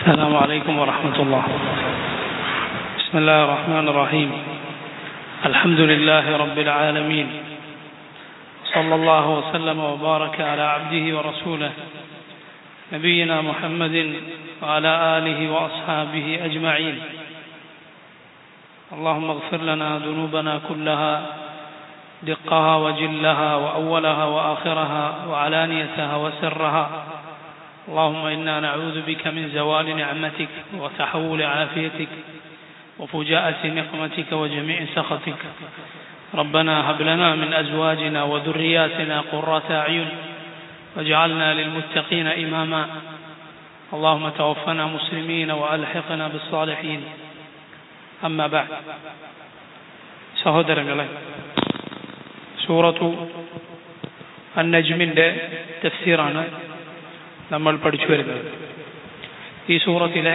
السلام عليكم ورحمة الله. بسم الله الرحمن الرحيم. الحمد لله رب العالمين، صلى الله وسلم وبارك على عبده ورسوله نبينا محمد وعلى آله وأصحابه أجمعين. اللهم اغفر لنا ذنوبنا كلها دقها وجلها وأولها وآخرها وعلانيتها وسرها. اللهم إنا نعوذ بك من زوال نعمتك وتحول عافيتك وفجاءة نقمتك وجميع سخطك. ربنا هب لنا من أزواجنا وذرياتنا قرة أعين واجعلنا للمتقين إماما. اللهم توفنا مسلمين وألحقنا بالصالحين. أما بعد. സഹോദരങ്ങളെ, സൂറത്തു അൻ-നജ്മിന്റെ തഫ്സീറാണ് നമ്മൾ പഠിച്ചു വരുന്നത്. ഈ സൂറത്തിലെ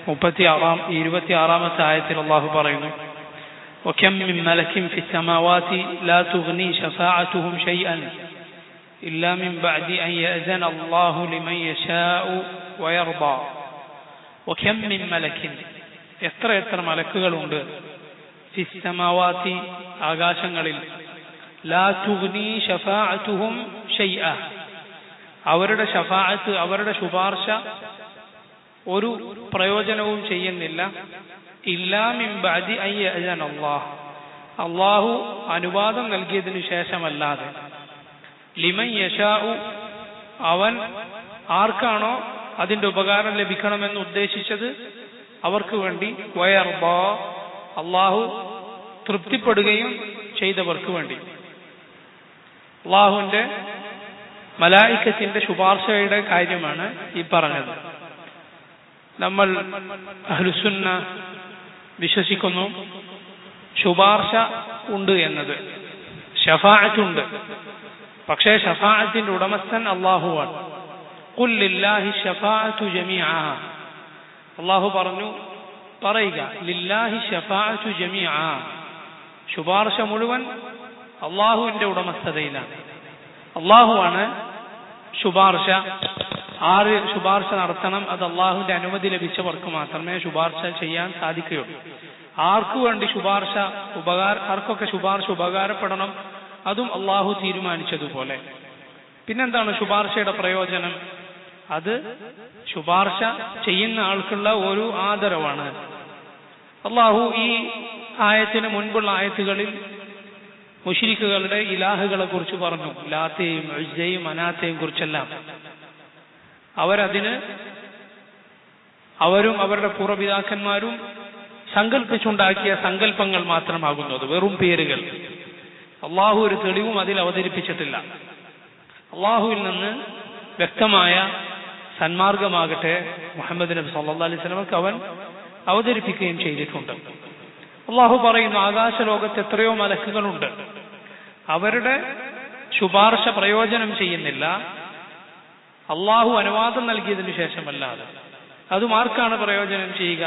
26ാമത്തെ ആയത്തിൽ അല്ലാഹു പറയുന്നു, وَكَمْ مِنْ مَلَكٍ فِي السَّمَاوَاتِ لَا تُغْنِي شَفَاعَتُهُمْ شَيْئًا إِلَّا مِنْ بَعْدِ أَنْ يَأْذَنَ اللَّهُ لِمَنْ يَشَاءُ وَيَرْضَى. وَكَمْ مِنْ مَلَكٍ, എത്ര മലക്കുകളുണ്ട്, ഫി السَّمَاوَاتِ ആകാശങ്ങളിൽ, ലാ തുഗ്നി ശഫാഅതുഹും ഷൈഅ, അവരുടെ ഷഫാഅത്ത്, അവരുടെ ശുപാർശ ഒരു പ്രയോജനവും ചെയ്യുന്നില്ല, ഇല്ലാ മിൻ ബഅദി അൻ യഅ്സന അല്ലാഹ്, അല്ലാഹു അനുവാദം നൽകിയതിനു ശേഷമല്ലാതെ, ലിമൻ യശാഉ, അവൻ ആർക്കാണോ അതിന്റെ ഉപകാരം ലഭിക്കണമെന്ന് ഉദ്ദേശിച്ചത് അവർക്ക് വേണ്ടി, വയർദാ, അല്ലാഹു തൃപ്തിപ്പെടുകയും ചെയ്തവർക്ക് വേണ്ടി. അല്ലാഹുവിന്റെ മലായിക്കത്തിന്റെ ശുപാർശയുടെ കാര്യമാണ് ഈ പറഞ്ഞത്. നമ്മൾ അഹ്ലുസുന്ന വിശ്വസിക്കുന്നു ശുപാർശ ഉണ്ട് എന്നത്, ശഫാഅത്ത് ഉണ്ട്. പക്ഷേ ശഫാഅത്തിന്റെ ഉടമസ്ഥൻ അല്ലാഹുവാണ്. ഖുൽ ലില്ലാഹി ശഫാഅത്തു ജമീഅ, അല്ലാഹു പറഞ്ഞു, പറയുക, ലില്ലാഹി ശഫാഅത്തു ജമീഅ, ശുപാർശ മുഴുവൻ അല്ലാഹുവിന്റെ ഉടമസ്ഥതയിലാണ്. അള്ളാഹുവാണ് ശുപാർശ. ആര് ശുപാർശ നടത്തണം? അത് അള്ളാഹുവിന്റെ അനുമതി ലഭിച്ചവർക്ക് മാത്രമേ ശുപാർശ ചെയ്യാൻ സാധിക്കുകയുള്ളൂ. ആർക്കു വേണ്ടി ശുപാർശ ആർക്കൊക്കെ ശുപാർശ ഉപകാരപ്പെടണം അതും അള്ളാഹു തീരുമാനിച്ചതുപോലെ. പിന്നെന്താണ് ശുപാർശയുടെ പ്രയോജനം? അത് ശുപാർശ ചെയ്യുന്ന ആൾക്കുള്ള ഒരു ആദരവാണ്. അള്ളാഹു ഈ ആയത്തിന് മുൻപുള്ള ആയത്തുകളിൽ മുശ്രിക്കുകളുടെ ഇലാഹുകളെ കുറിച്ച് പറഞ്ഞു, ലാത്തയും ഉസ്സയും മനാത്തയും കുറിച്ചെല്ലാം. അവരും അവരുടെ പൂർവ്വപിതാക്കന്മാരും സങ്കല്പിച്ചുണ്ടാക്കിയ സങ്കല്പങ്ങൾ മാത്രമാകുന്നത്, വെറും പേരുകൾ. അള്ളാഹു ഒരു തെളിവും അതിൽ അവതരിപ്പിച്ചിട്ടില്ല. അള്ളാഹുവിൽ നിന്ന് വ്യക്തമായ സന്മാർഗമാകട്ടെ മുഹമ്മദ് നബി സല്ലല്ലാഹു അലൈഹി വസല്ലമക്ക് അവൻ അവതരിപ്പിക്കുകയും ചെയ്തിട്ടുണ്ട്. അള്ളാഹു പറയുന്നു, ആകാശ ലോകത്ത് എത്രയോ മലക്കുകളുണ്ട്, അവരുടെ ശുപാർശ പ്രയോജനം ചെയ്യുന്നില്ല അള്ളാഹു അനുവാദം നൽകിയതിനു ശേഷമല്ലാതെ. അതും ആർക്കാണ് പ്രയോജനം ചെയ്യുക?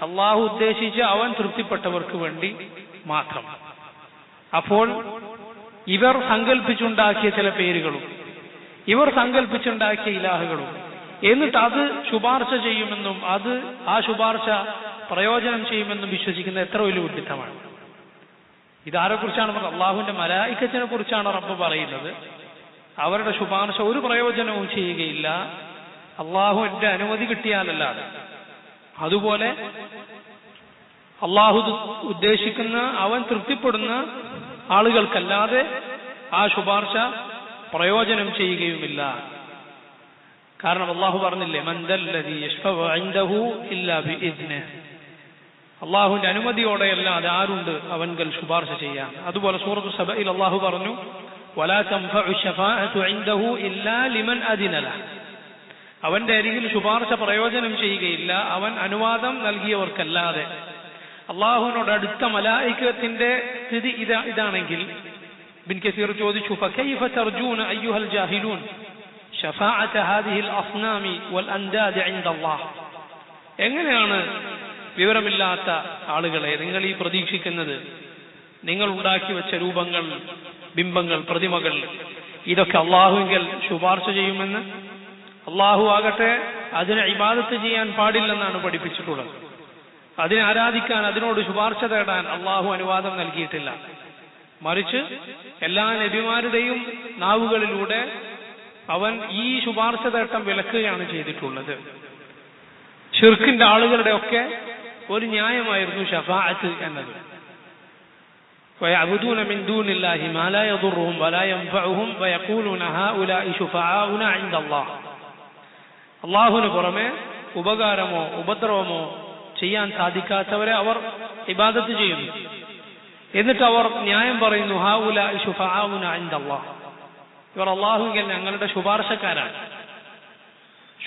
അള്ളാഹു ഉദ്ദേശിച്ച അവൻ തൃപ്തിപ്പെട്ടവർക്ക് വേണ്ടി മാത്രം. അപ്പോൾ ഇവർ സങ്കല്പിച്ചുണ്ടാക്കിയ ചില പേരുകളും ഇവർ സങ്കല്പിച്ചുണ്ടാക്കിയ ഇലാഹുകളും, എന്നിട്ട് അത് ശുപാർശ ചെയ്യുമെന്നും ആ ശുപാർശ പ്രയോജനം ചെയ്യുമെന്നും വിശ്വസിക്കുന്ന എത്ര വലിയ വിഡ്ഢിത്തമാണ്. ഇതാരെ കുറിച്ചാണ്? അള്ളാഹുവിന്റെ മലായിക്കത്തിനെ കുറിച്ചാണ് റബ്ബ് പറയുന്നത്. അവരുടെ ശുപാർശ ഒരു പ്രയോജനവും ചെയ്യുകയില്ല അള്ളാഹുവിന്റെ അനുമതി കിട്ടിയാലല്ലാതെ. അതുപോലെ അള്ളാഹു ഉദ്ദേശിക്കുന്ന അവൻ തൃപ്തിപ്പെടുന്ന ആളുകൾക്കല്ലാതെ ആ ശുപാർശ പ്രയോജനം ചെയ്യുകയുമില്ല. കാരണം അള്ളാഹു പറഞ്ഞില്ലേ, മൻ ദല്ലദീ യശ്ഫഉ ഇൻദഹു ഇല്ലാ ബിഇദ്നിഹി, അള്ളാഹുവിന്റെ അനുമതിയോടെയല്ലാതെ ആരുണ്ട് അവൻകൾ ശുപാർശ ചെയ്യാൻ. അതുപോലെ സൂറത്തു സബയിൽ അള്ളാഹു പറഞ്ഞു, വലാ തൻഫഉ ശഫാഅതു ഇൻദഹു ഇല്ലാ ലിമൻ അദിന ലഹു, അവന്റെ അരികിൽ ശുപാർശ പ്രയോജനം ചെയ്യുകയില്ല അവൻ അനുവാദം നൽകിയവർക്കല്ലാതെ. അള്ളാഹുവിനോട് അടുത്ത മലായികത്തിന്റെ സ്ഥിതി ഇതാണെങ്കിൽ ഇബ്നു കസീർ ചോദിച്ചു, ഫകൈഫ തർജൂന അയ്യുഹൽ ജാഹിലൂൻ ശഫാഅത ഹാദിഹിൽ അസ്നാമി വൽ അൻദാദ് ഇൻദല്ലാഹ്, എങ്ങനെയാണ് വിവരമില്ലാത്ത ആളുകളെ നിങ്ങൾ ഈ പ്രതീക്ഷിക്കുന്നത്? നിങ്ങൾ ഉണ്ടാക്കി വെച്ച രൂപങ്ങൾ, ബിംബങ്ങൾ, പ്രതിമകൾ, ഇതൊക്കെ അള്ളാഹുവിൽ ശുപാർശ ചെയ്യുമെന്ന്? അള്ളാഹു ആകട്ടെ അതിനെ ഇബാദത്ത് ചെയ്യാൻ പാടില്ലെന്നാണ് പഠിപ്പിച്ചിട്ടുള്ളത്. അതിനെ ആരാധിക്കാൻ, അതിനോട് ശുപാർശ തേടാൻ അള്ളാഹു അനുവാദം നൽകിയിട്ടില്ല. മറിച്ച് എല്ലാ നബിമാരുടെയും നാവുകളിലൂടെ അവൻ ഈ ശുപാർശ തേട്ടം വിലക്കുകയാണ് ചെയ്തിട്ടുള്ളത്. ശിർക്കിന്റെ ആളുകളുടെ ഒക്കെ ഒരു ന്യായമായിരുന്നു ശഫാഅത്ത് എന്നത്. ويعبدون من دون الله ما لا يضرهم ولا ينفعهم ويقولون هؤلاء شفعاؤنا عند الله. അല്ലാഹുവിന് പുറമെ ഉപകാരമോ ഉപദ്രവമോ ചെയ്യാൻ സാധിക്കാത്തവരെ അവർ ഇബാദത്ത് ചെയ്യുന്നു. എന്നിട്ട് അവർ ന്യായം പറയുന്നു, ഹൗലാഇ ശുഫഅഉന ഇൻദല്ലാഹ്, ഇവർ അല്ലാഹുവിൽ ഞങ്ങളുടെ ശുപാർശക്കാരാണ്.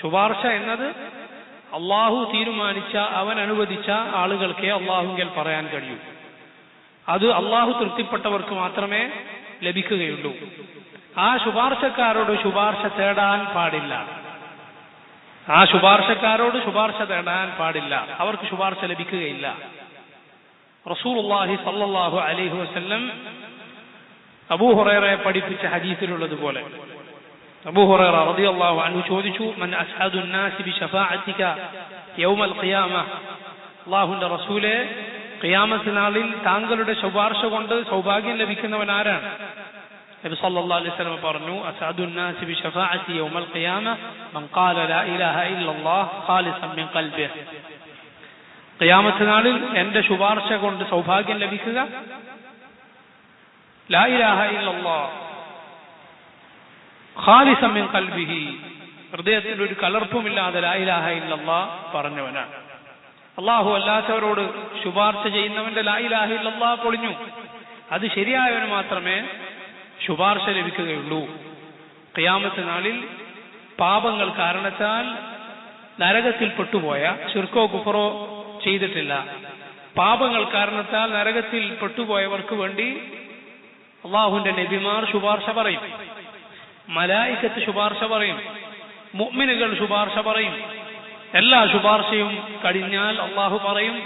ശുപാർശ എന്നത് അള്ളാഹു തീരുമാനിച്ച, അവൻ അനുവദിച്ച ആളുകൾക്കേ അള്ളാഹുവിൽ പറയാൻ കഴിയൂ. അത് അള്ളാഹു തൃപ്തിപ്പെട്ടവർക്ക് മാത്രമേ ലഭിക്കുകയുള്ളൂ. ആ ശുപാർശക്കാരോട് ശുപാർശ തേടാൻ പാടില്ല. ആ ശുപാർശക്കാരോട് ശുപാർശ തേടാൻ പാടില്ല, അവർക്ക് ശുപാർശ ലഭിക്കുകയില്ല. റസൂലുള്ളാഹി സ്വല്ലല്ലാഹു അലൈഹി വസല്ലം അബൂ ഹുറൈറയെ പഠിപ്പിച്ച ഹദീസിലുള്ളതുപോലെ അബൂ ഹുറൈറ റളിയല്ലാഹു അൻഹു ചോദിച്ചു, മൻ അസ്അദുൻ നാസി ബിശഫാഅതിക യൗമൽ ഖിയാമ, അല്ലാഹുവിന്റെ റസൂലേ, ഖിയാമത്ത് നാളിൽ താങ്കളുടെ ശുപാർശ കൊണ്ട് സൗഭാഗ്യം ലഭിക്കുന്നവൻ ആരാണ്? നബി സല്ലല്ലാഹു അലൈഹി വസല്ലം പറഞ്ഞു, അസ്അദുൻ നാസി ബിശഫാഅതി യൗമൽ ഖിയാമ മൻ ഖാല ലാ ഇലാഹ ഇല്ലല്ലാഹ് ഖാലിസൻ മിൻ ഖൽബിഹി. ഖിയാമത്ത് നാളിൽ എന്റെ ശുപാർശ കൊണ്ട് സൗഭാഗ്യം ലഭിക്കുക ലാ ഇലാഹ ഇല്ലല്ലാഹ് ഖാലിസൻ മിൻ ഖൽബിഹി, ഹൃദയത്തിൽ ഒരു കലർപ്പുമില്ലാതെ ലാ ഇലാഹ ഇല്ലല്ലാഹ് പറഞ്ഞവനാണ്. അള്ളാഹു അല്ലാത്തവരോട് ശുപാർശ ചെയ്യുന്നവന്റെ ലാ ഇലാഹ ഇല്ലല്ലാഹ് പൊളിഞ്ഞു. അത് ശരിയായവന് മാത്രമേ ശുപാർശ ലഭിക്കുകയുള്ളൂ. ഖിയാമത്ത് നാളിൽ പാപങ്ങൾ കാരണത്താൽ നരകത്തിൽ പെട്ടുപോയ, ശിർക്കോ കുഫറോ ചെയ്തിട്ടില്ല, പാപങ്ങൾ കാരണത്താൽ നരകത്തിൽ പെട്ടുപോയവർക്ക് വേണ്ടി അള്ളാഹുവിന്റെ നബിമാർ ശുപാർശ പറയും, മലായികത്ത് ശുപാർശ പറയും, മുഅ്മിനുകൾ ശുപാർശ പറയും. എല്ലാ ശുപാർശയും കഴിഞ്ഞാൽ അള്ളാഹു പറയും,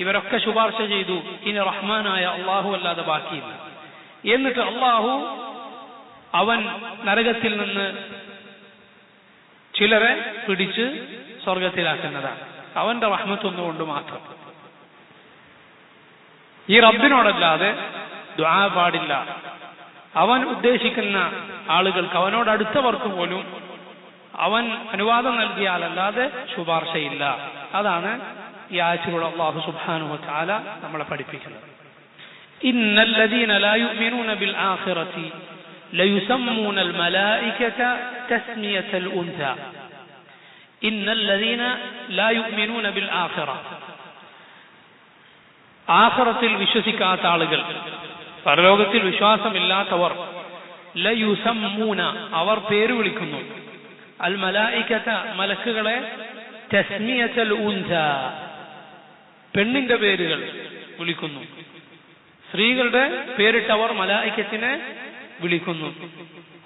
ഇവരൊക്കെ ശുപാർശ ചെയ്തു, ഇനി റഹ്മാനായ അള്ളാഹു അല്ലാതെ ബാക്കിയില്ല. എന്നിട്ട് അള്ളാഹു അവൻ നരകത്തിൽ നിന്ന് ചിലരെ പിടിച്ച് സ്വർഗത്തിലാക്കുന്നതാണ്, അവന്റെ റഹ്മത്തൊന്നുകൊണ്ട് മാത്രം. ഈ റബ്ബിനോടല്ലാതെ ദുആ പാടില്ല. അവൻ ഉദ്ദേശിക്കുന്ന ആളുകൾക്ക്, അവനോടടുത്തവർക്ക് പോലും അവൻ അനുവാദം നൽകിയാലല്ലാതെ ശുപാർശയില്ല. അതാണ് ഈ ആയത്തിലൂടെ അല്ലാഹു സുബ്ഹാനഹു വ തആല നമ്മളെ പഠിപ്പിക്കുന്നത്. ഇന്നല്ലദീന ലാ യുഅ്മിനൂന ബിൽ ആഖിറതി ലയുസമ്മൂനൽ മലായികത തസ്മിയതൽ ഉൻസ. ഇന്നല്ലദീന ലാ യുഅ്മിനൂന ബിൽ ആഖിറ, ആഖിറത്തിൽ വിശ്വസിക്കാത്ത ആളുകൾ, പരലോകത്തിൽ വിശ്വാസമില്ലാത്തവർ, ലയുസമ്മൂന അവർ പേര് വിളിക്കുന്നു, അൽ മലായികത മലക്കുകളെ, തസ്മിയതൽ ഉൻസ പെണ്ണിന്റെ പേരുകൾ വിളിക്കുന്നു. സ്ത്രീകളുടെ പേരിട്ടവർ മലായികത്തിനെ വിളിക്കുന്നു.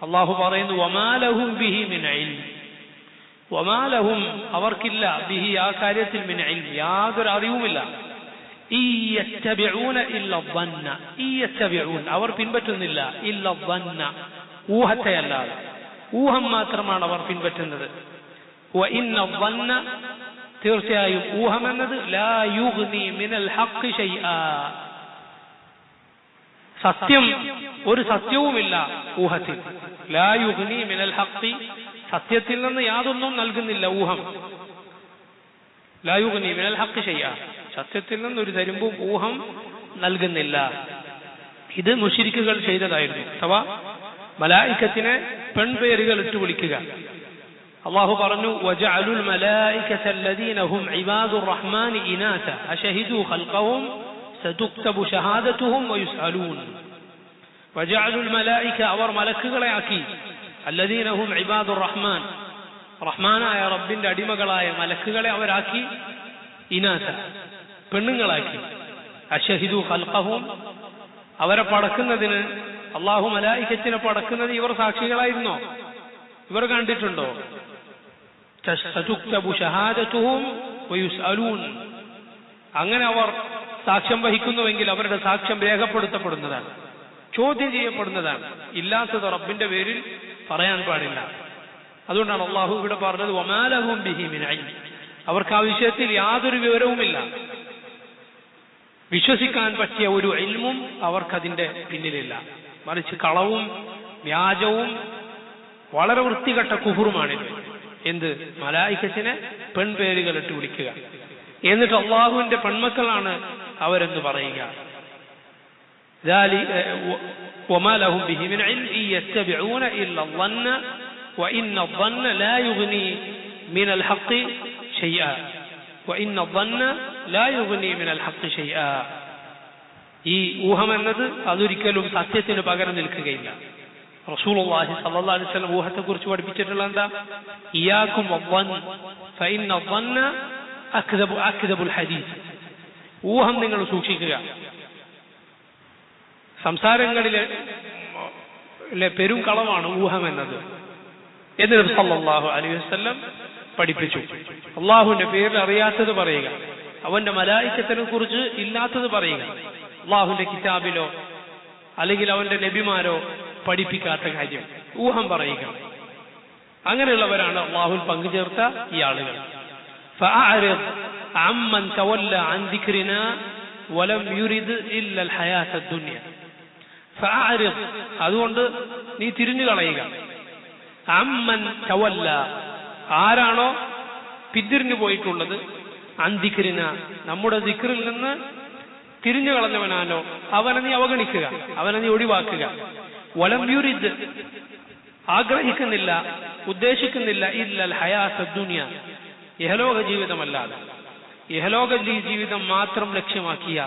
അല്ലാഹു പറയുന്നു, വമാ ലഹും ബിഹി മിൻ ഇൽം, വമാ ലഹും അവർക്കില്ല, ബിഹി ആ കാര്യത്തിൽ മിൻ ഇൽം യാതൊരു അറിവുമില്ല. ഇയത്തബിഊന ഇല്ല ദന്ന, ഇയത്തബിഊൻ അവർ പിൻപറ്റുന്നില്ല, ഇല്ല ദന്ന ഊഹത്തെ അല്ലാതെ, ഊഹം മാത്രമാണ് അവർ പിൻപറ്റുന്നത്. വഇന്ന ദന്ന തീർച്ചയായും ഊഹം എന്നത് ലാ യുഗ്നി മിനൽ ഹഖ് ശൈആ, സത്യം ഒരു സത്യവുമില്ല ഊഹത്തിൽ. ലാ യുഗ്നി മിനൽ ഹഖ്, സത്യത്തിൽ നിന്ന് യാതൊന്നും നൽകുന്നില്ല ഊഹം. ലാ യുഗ്നി മിനൽ ഹഖ് ശൈആ, സത്യത്തിൽ നിന്ന് ഒരു തരുമ്പും ഊഹം നൽകുന്നില്ല. ഇത് മുശ്രിക്കുകൾ ചെയ്തതായിരുന്നു. അഥവാ മലായികത്തിനെ പെൺപേരുകൾ ഇട്ട് വിളിക്കുക. അല്ലാഹു പറഞ്ഞു, വജഅലുൽ മലായികത അല്ലദീന ഹും ഇബാദുർ റഹ്മാനി ഇനാസ അശഹിദു ഖൽഖഹും സതുക്തബു ഷഹാദതുഹും വയുസ്അലൂൻ. വജഅലുൽ മലായിക അവർ മലക്കുകളെ ആക്കി, അല്ലദീന ഹും ഇബാദുർ റഹ്മാൻ റഹ്മാനായ റബ്ബിന്റെ അടിമകളായ മലക്കുകളെ അവരാക്കി, ഇനാസ പെണ്ണുങ്ങളാക്കി, അശഹിദു ഖൽഖഹും അവരെ പടക്കുന്നതിന്, അള്ളാഹു മലായികത്തിനെ പടക്കുന്നത് ഇവർ സാക്ഷികളായിരുന്നോ? ഇവർ കണ്ടിട്ടുണ്ടോ? തതുക്തബു ഷഹാദതുഹും വയുസ്അലൂൻ, അങ്ങനെ അവർ സാക്ഷ്യം വഹിക്കുന്നുവെങ്കിൽ അവരുടെ സാക്ഷ്യം അതുകൊണ്ടാണ് അള്ളാഹു ഇവിടെ പറഞ്ഞത് വമാ ലഹും ബിഹി മിൻ ഇൽം, അവർക്ക് ആ വിഷയത്തിൽ യാതൊരു വിവരവുമില്ല. വിശ്വസിക്കാൻ പറ്റിയ ഒരു ഇൽമും അവർക്കതിന്റെ പിന്നിലില്ല. മറിച്ച് കളവും വ്യാജവും വളരെ വൃത്തികെട്ട കുഫറുമാണിത്. എന്ത്? മലായിക്കത്തിനെ പെൺപേരുകൾ ഇട്ട് വിളിക്കുക, എന്നിട്ട് അള്ളാഹുവിന്റെ പെൺമക്കളാണ് അവരെന്ന് പറയുക. وما لهم به من علم إن يتبعون إلا الظن وإن الظن لا يغني من الحق شيئا وإن الظن لا يغني من الحق شيئا. ഈ ഊഹം എന്നത് അതൊരിക്കലും സത്യത്തിന് പകരം നിൽക്കുകയില്ല. റസൂലുള്ളാഹി സ്വല്ലല്ലാഹു അലൈഹി വസല്ലം ഊഹത്തെക്കുറിച്ച് പഠിപ്പിച്ചിട്ടുള്ള എന്താ? ഇയ്യാകും വദ്ദൻ ഫഇന്ന വദ്ദന്ന അക്ദബുൽ ഹദീസ്. ഊഹം നിങ്ങൾ സൂക്ഷിക്കുക, സംസാരങ്ങളിലെ പെരും കളവാണ് ഊഹം എന്നത് എന്ന് നബി സല്ലല്ലാഹു അലൈഹി വസല്ലം പഠിപ്പിച്ചു. അള്ളാഹുവിന്റെ പേരിൽ അറിയാത്തത് പറയുക, അവന്റെ മലായിക്കത്തിനെ കുറിച്ച് ഇല്ലാത്തത് പറയുക, അള്ളാഹുവിന്റെ കിതാബിലോ അല്ലെങ്കിൽ അവന്റെ നബിമാരോ പഠിപ്പിക്കാത്ത കാര്യം ഊഹം പറയുക. അങ്ങനെയുള്ളവരാണ് അള്ളാഹുൽ പങ്കുചേർത്ത ഈ ആളുകൾ. ഫഅഅരിദ് അമ്മൻ തവല്ല അൻ ദിക്രിനാ വലം യുരിദ് ഇല്ല അൽ ഹയാത്ത ദുനിയ. ഫഅഅരിദ്, അതുകൊണ്ട് നീ തിരിഞ്ഞു കളയുക. അമ്മൻ തവല്ല, ആരാണോ പിന്തിരിഞ്ഞു പോയിട്ടുള്ളത്, അൻ ദിക്രിനാ, നമ്മുടെ ദിക്റിൽ നിന്ന് തിരിഞ്ഞു കളഞ്ഞവനാണോ അവനെ നീ അവഗണിക്കുക, അവനെ നീ ഒഴിവാക്കുക. വലം യുരിദ്, ആഗ്രഹിക്കുന്നില്ല, ഉദ്ദേശിക്കുന്നില്ല, ഇല്ലൽ ഹയാത്ത ദുനിയ, ഇഹലോക ജീവിതമല്ലാതെ, ഇഹലോക ജീവിതം മാത്രം ലക്ഷ്യമാക്കിയ,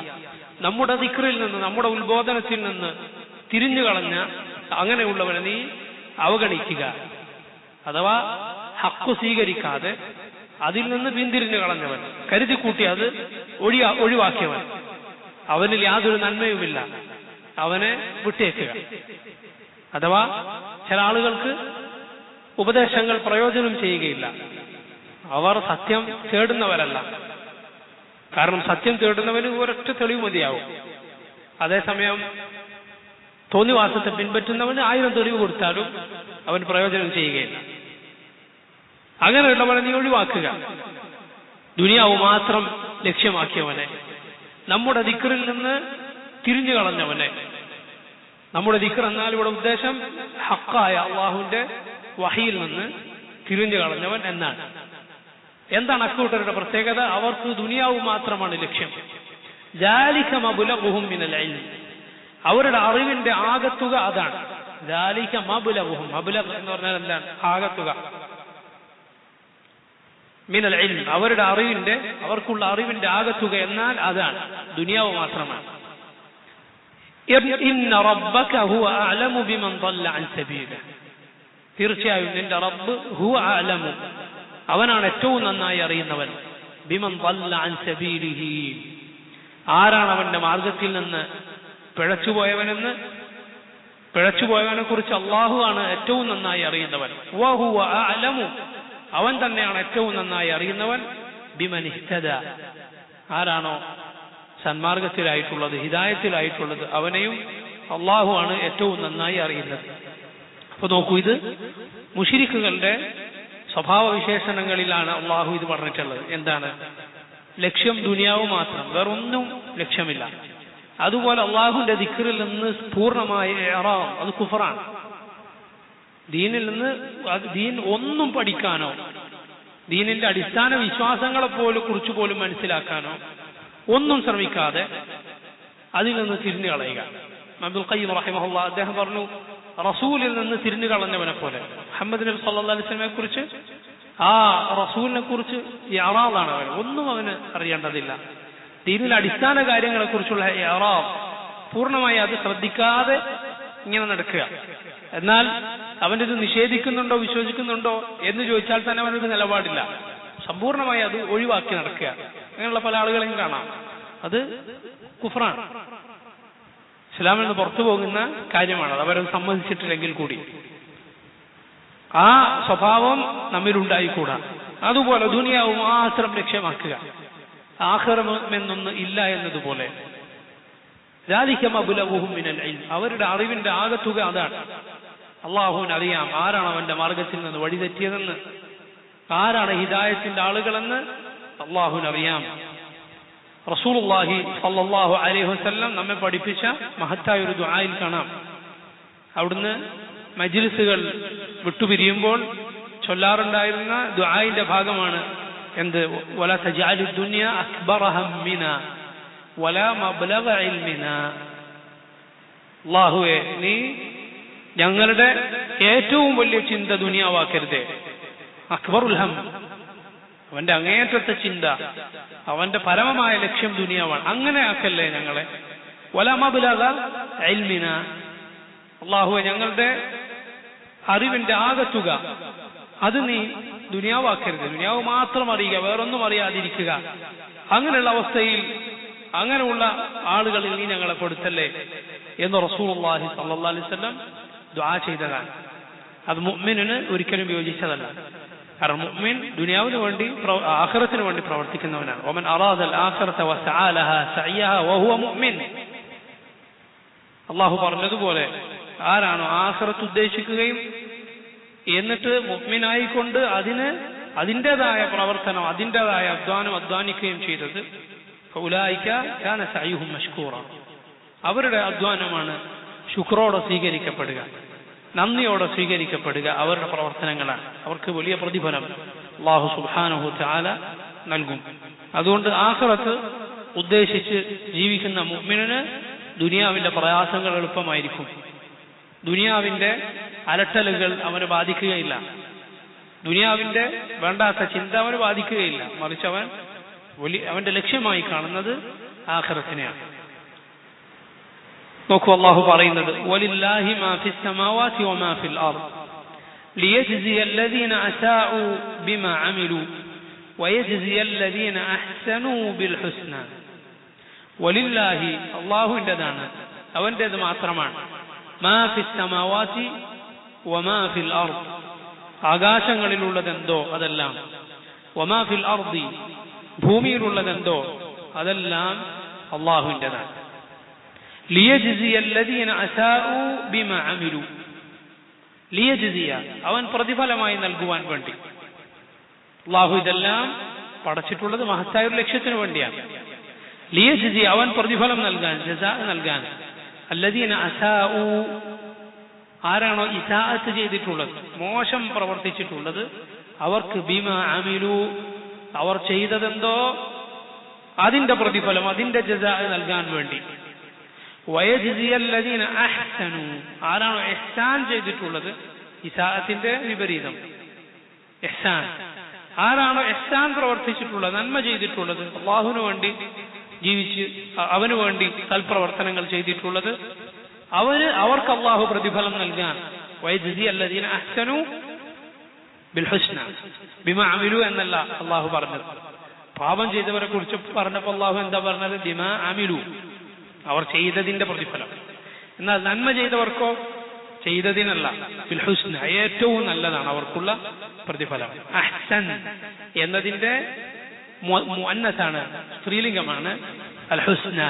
നമ്മുടെ ദിക്റിൽ നിന്ന് നമ്മുടെ ഉത്ബോധനത്തിൽ നിന്ന് തിരിഞ്ഞു കളഞ്ഞ അങ്ങനെയുള്ളവനെ നീ അവഗണിക്കുക. അഥവാ ഹക്ക് സ്വീകരിക്കാതെ അതിൽ നിന്ന് പിന്തിരിഞ്ഞു കളഞ്ഞവൻ, കരുതിക്കൂട്ടി അത് ഒഴിവാക്കിയവൻ, അവനിൽ യാതൊരു നന്മയുമില്ല, അവനെ വിട്ടേക്കുക. അഥവാ ചില ആളുകൾക്ക് ഉപദേശങ്ങൾ പ്രയോജനം ചെയ്യുകയില്ല, അവർ സത്യം തേടുന്നവരല്ല. കാരണം സത്യം തേടുന്നവന് ഒരൊറ്റ തെളിവ് മതിയാവും. അതേസമയം തോന്നിവാസത്തെ പിൻപറ്റുന്നവന് 1000 തെളിവ് കൊടുത്താലും അവന് പ്രയോജനം ചെയ്യുകയില്ല. അങ്ങനെയുള്ളവനെ നീ ഒഴിവാക്കുക. ദുനിയാവ് മാത്രം ലക്ഷ്യമാക്കിയവനെ, നമ്മുടെ ദിക്റിൽ നിന്ന് തിരിഞ്ഞു കളഞ്ഞവനെ. നമ്മുടെ ദിക്ർ എന്നാൽ ഇവിടെ ഉദ്ദേശം ഹക്കായ അള്ളാഹുവിന്റെ വഹിയിൽ നിന്ന് തിരിഞ്ഞു കളഞ്ഞവൻ എന്നാണ്. എന്താണ് അക്കൂട്ടരുടെ പ്രത്യേകത? അവർക്ക് ദുനിയാവ് മാത്രമാണ് ലക്ഷ്യം. ദാലിക മബ്ലഗുഹും മിനൽ ഇൽം, അവരുടെ അറിവിന്റെ ആകത്തുക അതാണ്. ദാലിക മബ്ലഗുഹും, മബ്ലഗ് എന്ന് പറഞ്ഞാൽ എന്താണ്? ആകത്തുക. മിനൽ ഇൽം, അവരുടെ അറിവിന്റെ, അവർക്കുള്ള അറിവിന്റെ ആകത്തുക എന്നാൽ അതാണ്, ദുനിയാവ് മാത്രമാണ്. ഇന്ന റബ്ബക ഹുവ അഅലമു ബിമൻ ضل عن സബീലിഹി, തീർച്ചയായും നിന്റെ റബ്ബ് ഹുവ അഅലമു, അവനാണ് ഏറ്റവും നന്നായി അറിയുന്നവൻ. ബിമൻ ضل عن സബീലിഹി, ആരാണ് അവന്റെ മാർഗത്തിൽ നിന്ന് പിഴച്ചുപോയവനെ കുറിച്ച് അള്ളാഹു ആണ് ഏറ്റവും നന്നായി അറിയുന്നവൻ. വഹുവ അഅലമു, അവൻ തന്നെയാണ് ഏറ്റവും നന്നായി അറിയുന്നവൻ. ബിമൻ ഇഹ്തദ, ആരാണോ സന്മാർഗത്തിലായിട്ടുള്ളത്, ഹിദായത്തിലായിട്ടുള്ളത്, അവനെയും അള്ളാഹു ആണ് ഏറ്റവും നന്നായി അറിയുന്നത്. അപ്പൊ നോക്കൂ, ഇത് മുശ്രിക്കുകളുടെ സ്വഭാവ വിശേഷണങ്ങളിലാണ് അള്ളാഹു ഇത് പറഞ്ഞിട്ടുള്ളത്. എന്താണ്? ലക്ഷ്യം ദുനിയാവ് മാത്രം, വേറൊന്നും ലക്ഷ്യമില്ല. അതുപോലെ അള്ളാഹുവിന്റെ ദിക്റിൽ നിന്ന് പൂർണ്ണമായ ഇറാം, അത് കുഫറാണ്. ദീനിൽ നിന്ന് ദീൻ ഒന്നും പഠിക്കാനോ ദീനിന്റെ അടിസ്ഥാന വിശ്വാസങ്ങളെ കുറിച്ച് പോലും മനസ്സിലാക്കാനോ ഒന്നും ശ്രമിക്കാതെ അതിൽ നിന്ന് തിരിഞ്ഞു കളയുക. അബ്ദുൽ ഖയ്യിം റഹിമഹുല്ലാഹ് അദ്ദേഹം പറഞ്ഞു, റസൂലിൽ നിന്ന് തിരിഞ്ഞു കളഞ്ഞവനെ പോലെ. മുഹമ്മദ് നബി സല്ലല്ലാഹു അലൈഹി വസല്ലമയെ കുറിച്ച്, ആ റസൂലിനെ കുറിച്ച് ഇറാദാണ് അവൻ, ഒന്നും അവന് അറിയേണ്ടതില്ല. ദീനിലെ അടിസ്ഥാന കാര്യങ്ങളെ കുറിച്ചുള്ള ഇറാദ് പൂർണ്ണമായി അത് ശ്രദ്ധിക്കാതെ ഇങ്ങനെ നടക്കുക. എന്നാൽ അവനിത് നിഷേധിക്കുന്നുണ്ടോ വിശ്വസിക്കുന്നുണ്ടോ എന്ന് ചോദിച്ചാൽ തന്നെ അവനൊരു നിലപാടില്ല, സമ്പൂർണ്ണമായി അത് ഒഴിവാക്കി നടക്കുക. അങ്ങനെയുള്ള പല ആളുകളെയും കാണാം. അത് കുഫ്റാണ്, ഇസ്ലാമിൽ നിന്ന് പുറത്തു പോകുന്ന കാര്യമാണ്. അത് അവരത് സമ്മതിച്ചിട്ടില്ലെങ്കിൽ കൂടി ആ സ്വഭാവം നമ്മിലുണ്ടായിക്കൂടാ. അതുപോലെ ദുനിയാവ് മാത്രം ലക്ഷ്യമാക്കുക, ആഖിറം എന്നൊന്ന് ഇല്ല എന്നതുപോലെ. ദാലിക മബ്ലഗുഹും മിനൽ ഇൽം, അവരുടെ അറിവിന്റെ ആകത്തുക അതാണ്. അള്ളാഹുവിന് അറിയാം ആരാണ് അവന്റെ മാർഗത്തിൽ നിന്ന് വഴിതെറ്റിയതെന്ന്, ആരാണ് ഹിദായത്തിന്റെ ആളുകളെന്ന് അള്ളാഹുവിന് അറിയാം. റസൂലുള്ളാഹി സ്വല്ലല്ലാഹു അലൈഹി വസല്ലം നമ്മെ പഠിപ്പിച്ച മഹത്തായ ഒരു ദുആയിൽ കാണാം. അവിടുന്ന് മജ്ലിസുകൾ വിട്ടുപിരിയുമ്പോൾ ചൊല്ലാറുണ്ടായിരുന്ന ദുആയിന്റെ ഭാഗമാണ് എന്ത്? വലാ തജഅലു ദുനിയ അക്ബറ ഹമ്മിനാ വലാ മബ്ലഗ ഇൽമിനാ. അല്ലാഹുവേ, നീ ഞങ്ങളുടെ ഏറ്റവും വലിയ ചിന്ത ദുനിയാവാക്കരുതേ. അക്ബറുൽ ഹം, അവന്റെ അങ്ങേയറ്റത്തെ ചിന്ത, അവന്റെ പരമമായ ലക്ഷ്യം ദുനിയാവാണ്. അങ്ങനെ ആക്കല്ലേ ഞങ്ങളെ. വലാ മബ്ലഗ ഇൽമിനാ, അല്ലാഹുവേ ഞങ്ങളുടെ അറിവിന്റെ ആകത്തുക അത് നീ ദുനിയാവാക്കരുത്. ദുനിയാവ് മാത്രം അറിയുക, വേറൊന്നും അറിയാതിരിക്കുക. അങ്ങനെയുള്ള അവസ്ഥയിൽ അങ്ങനെയുള്ള ആളുകളിൽ നീ ഞങ്ങളെ പെടുത്തല്ലേ എന്ന് റസൂലുള്ളാഹി സ്വല്ലല്ലാഹു അലൈഹി വസല്ലം ദുആ ചെയ്തതാണ്. അത് മുഅ്മിനിന് ഒരിക്കലും യോജിച്ചതല്ല. കാരണം മുഅ്മിൻ ദുനിയാവിന് വേണ്ടി ആഖിറത്തിന് വേണ്ടി പ്രവർത്തിക്കുന്നവനാണ്. വമൻ അറാദൽ ആഖിറത വസഅ ലഹാ സഅയഹ വഹുവ മുഅ്മിൻ. അല്ലാഹു പറഞ്ഞതുപോലെ ആരാണോ ആഖിറത്ത് ഉദ്ദേശിക്കുകയും എന്നിട്ട് മുഅ്മിനായിക്കൊണ്ട് അതിൻ്റെതായ പ്രവർത്തനം, അതിൻ്റെതായ അധ്വാനം അധ്വാനിക്കുകയും ചെയ്തത്, ഫൗലായിക കാന സഅയുഹും മഷ്കൂറ, അവരുടെ അധ്വാനമാണ് ശുക്രോടെ സ്വീകരിക്കപ്പെടുക, നന്ദിയോടെ സ്വീകരിക്കപ്പെടുക. അവരുടെ പ്രവർത്തനങ്ങളാണ്. അവർക്ക് വലിയ പ്രതിഫലം അല്ലാഹു സുബ്ഹാനഹു തആല നൽകും. അതുകൊണ്ട് ആഖിറത്ത് ഉദ്ദേശിച്ച് ജീവിക്കുന്ന മുഅ്മിനിന് ദുനിയാവിന്റെ പ്രയാസങ്ങൾ എളുപ്പമായിരിക്കും. ദുനിയാവിന്റെ അലട്ടലുകൾ അവനെ ബാധിക്കുകയില്ല. ദുനിയാവിന്റെ വേണ്ടാത്ത ചിന്ത അവന് ബാധിക്കുകയില്ല. മറിച്ച് അവന്റെ ലക്ഷ്യമായി കാണുന്നത് ആഖിറത്തിനെയാണ്. നോക്കൂ, അല്ലാഹു പറയുന്നത് വലില്ലാഹി മാ ഫിസ് സമാവാതി വമാ ഫിൽ അർദ് ലിയജ്സിയ അല്ലദീന അസാഉ ബിമാ അമിലു വയജ്സിയ അല്ലദീന അഹ്സനു ബിൽ ഹുസ്ന. വലില്ലാഹി, അല്ലാഹുവിൻ്റെതാണ്, അവൻ്റേത് മാത്രമാണ്. മാ ഫിസ് സമാവാതി വമാ ഫിൽ അർദ്, ആകാശങ്ങളിലുള്ളതെന്തോ അതെല്ലാം, വമാ ഫിൽ അർദി, ഭൂമിയിലുള്ളതെന്തോ അതെല്ലാം അല്ലാഹുവിൻ്റെതാണ്. ലിയജ്സിയ അല്ലദീന അസാഉ ബിമാ അമിലു, ലിയജ്സിയ, അവൻ പ്രതിഫലമായി നൽകുവാൻ വേണ്ടി. അല്ലാഹു ഇതെല്ലാം പടച്ചിട്ടുള്ളത് മഹത്തായ ഒരു ലക്ഷ്യത്തിന് വേണ്ടിയാണ്. ലിയജ്സിയ, അവൻ പ്രതിഫലം നൽകാൻ, ജസാ നൽകാൻ. അല്ലദീന അസാഉ, ആരാണോ ഇസാഅത്ത് ചെയ്തിട്ടുള്ളത്, മോശം പ്രവർത്തിച്ചിട്ടുള്ളത്, അവർക്ക് ബിമാ അമിലു, അവർ ചെയ്തതെന്തോ അതിന്റെ പ്രതിഫലം, അതിന്റെ ജസാ നൽകാൻ വേണ്ടി. വയജ്സിയ അല്ലദീന അഹ്സനു, ആരാണോ ഇഹ്സാൻ ചെയ്തിട്ടുള്ളത്, ഇസാഅത്തിന്റെ വിപരീതം ഇഹ്സാൻ. ആരാണോ ഇഹ്സാൻ പ്രവർത്തിച്ചിട്ടുള്ളത്, നന്മ ചെയ്തിട്ടുള്ളത്, അല്ലാഹുവിന് വേണ്ടി ജീവിച്ച് അവന് വേണ്ടി സൽപ്രവർത്തനങ്ങൾ ചെയ്തിട്ടുള്ളത്, അവർക്ക് അല്ലാഹു പ്രതിഫലം നൽകാൻ. വയജ്സിയ അല്ലദീന അഹ്സനു ബിൽ ഹുസ്ന, ബിമാ അമിലു എന്നല്ല അല്ലാഹു പറഞ്ഞത്. പാപം ചെയ്തവരെ കുറിച്ച് പറഞ്ഞപ്പോൾ അല്ലാഹു എന്താ പറഞ്ഞത്? ബിമാ അമിലു, അവർ ചെയ്തതിന്റെ പ്രതിഫലം. എന്നാൽ നന്മ ചെയ്തവർക്കോ ചെയ്തതിനല്ല, ബിൽ ഹുസ്ന, ഏറ്റവും നല്ലതാണ് അവർക്കുള്ള പ്രതിഫലം. അഹ്സൻ എന്നതിന്റെ മുഅന്നസാണ്, സ്ത്രീലിംഗമാണ്. അൽ ഹുസ്ന,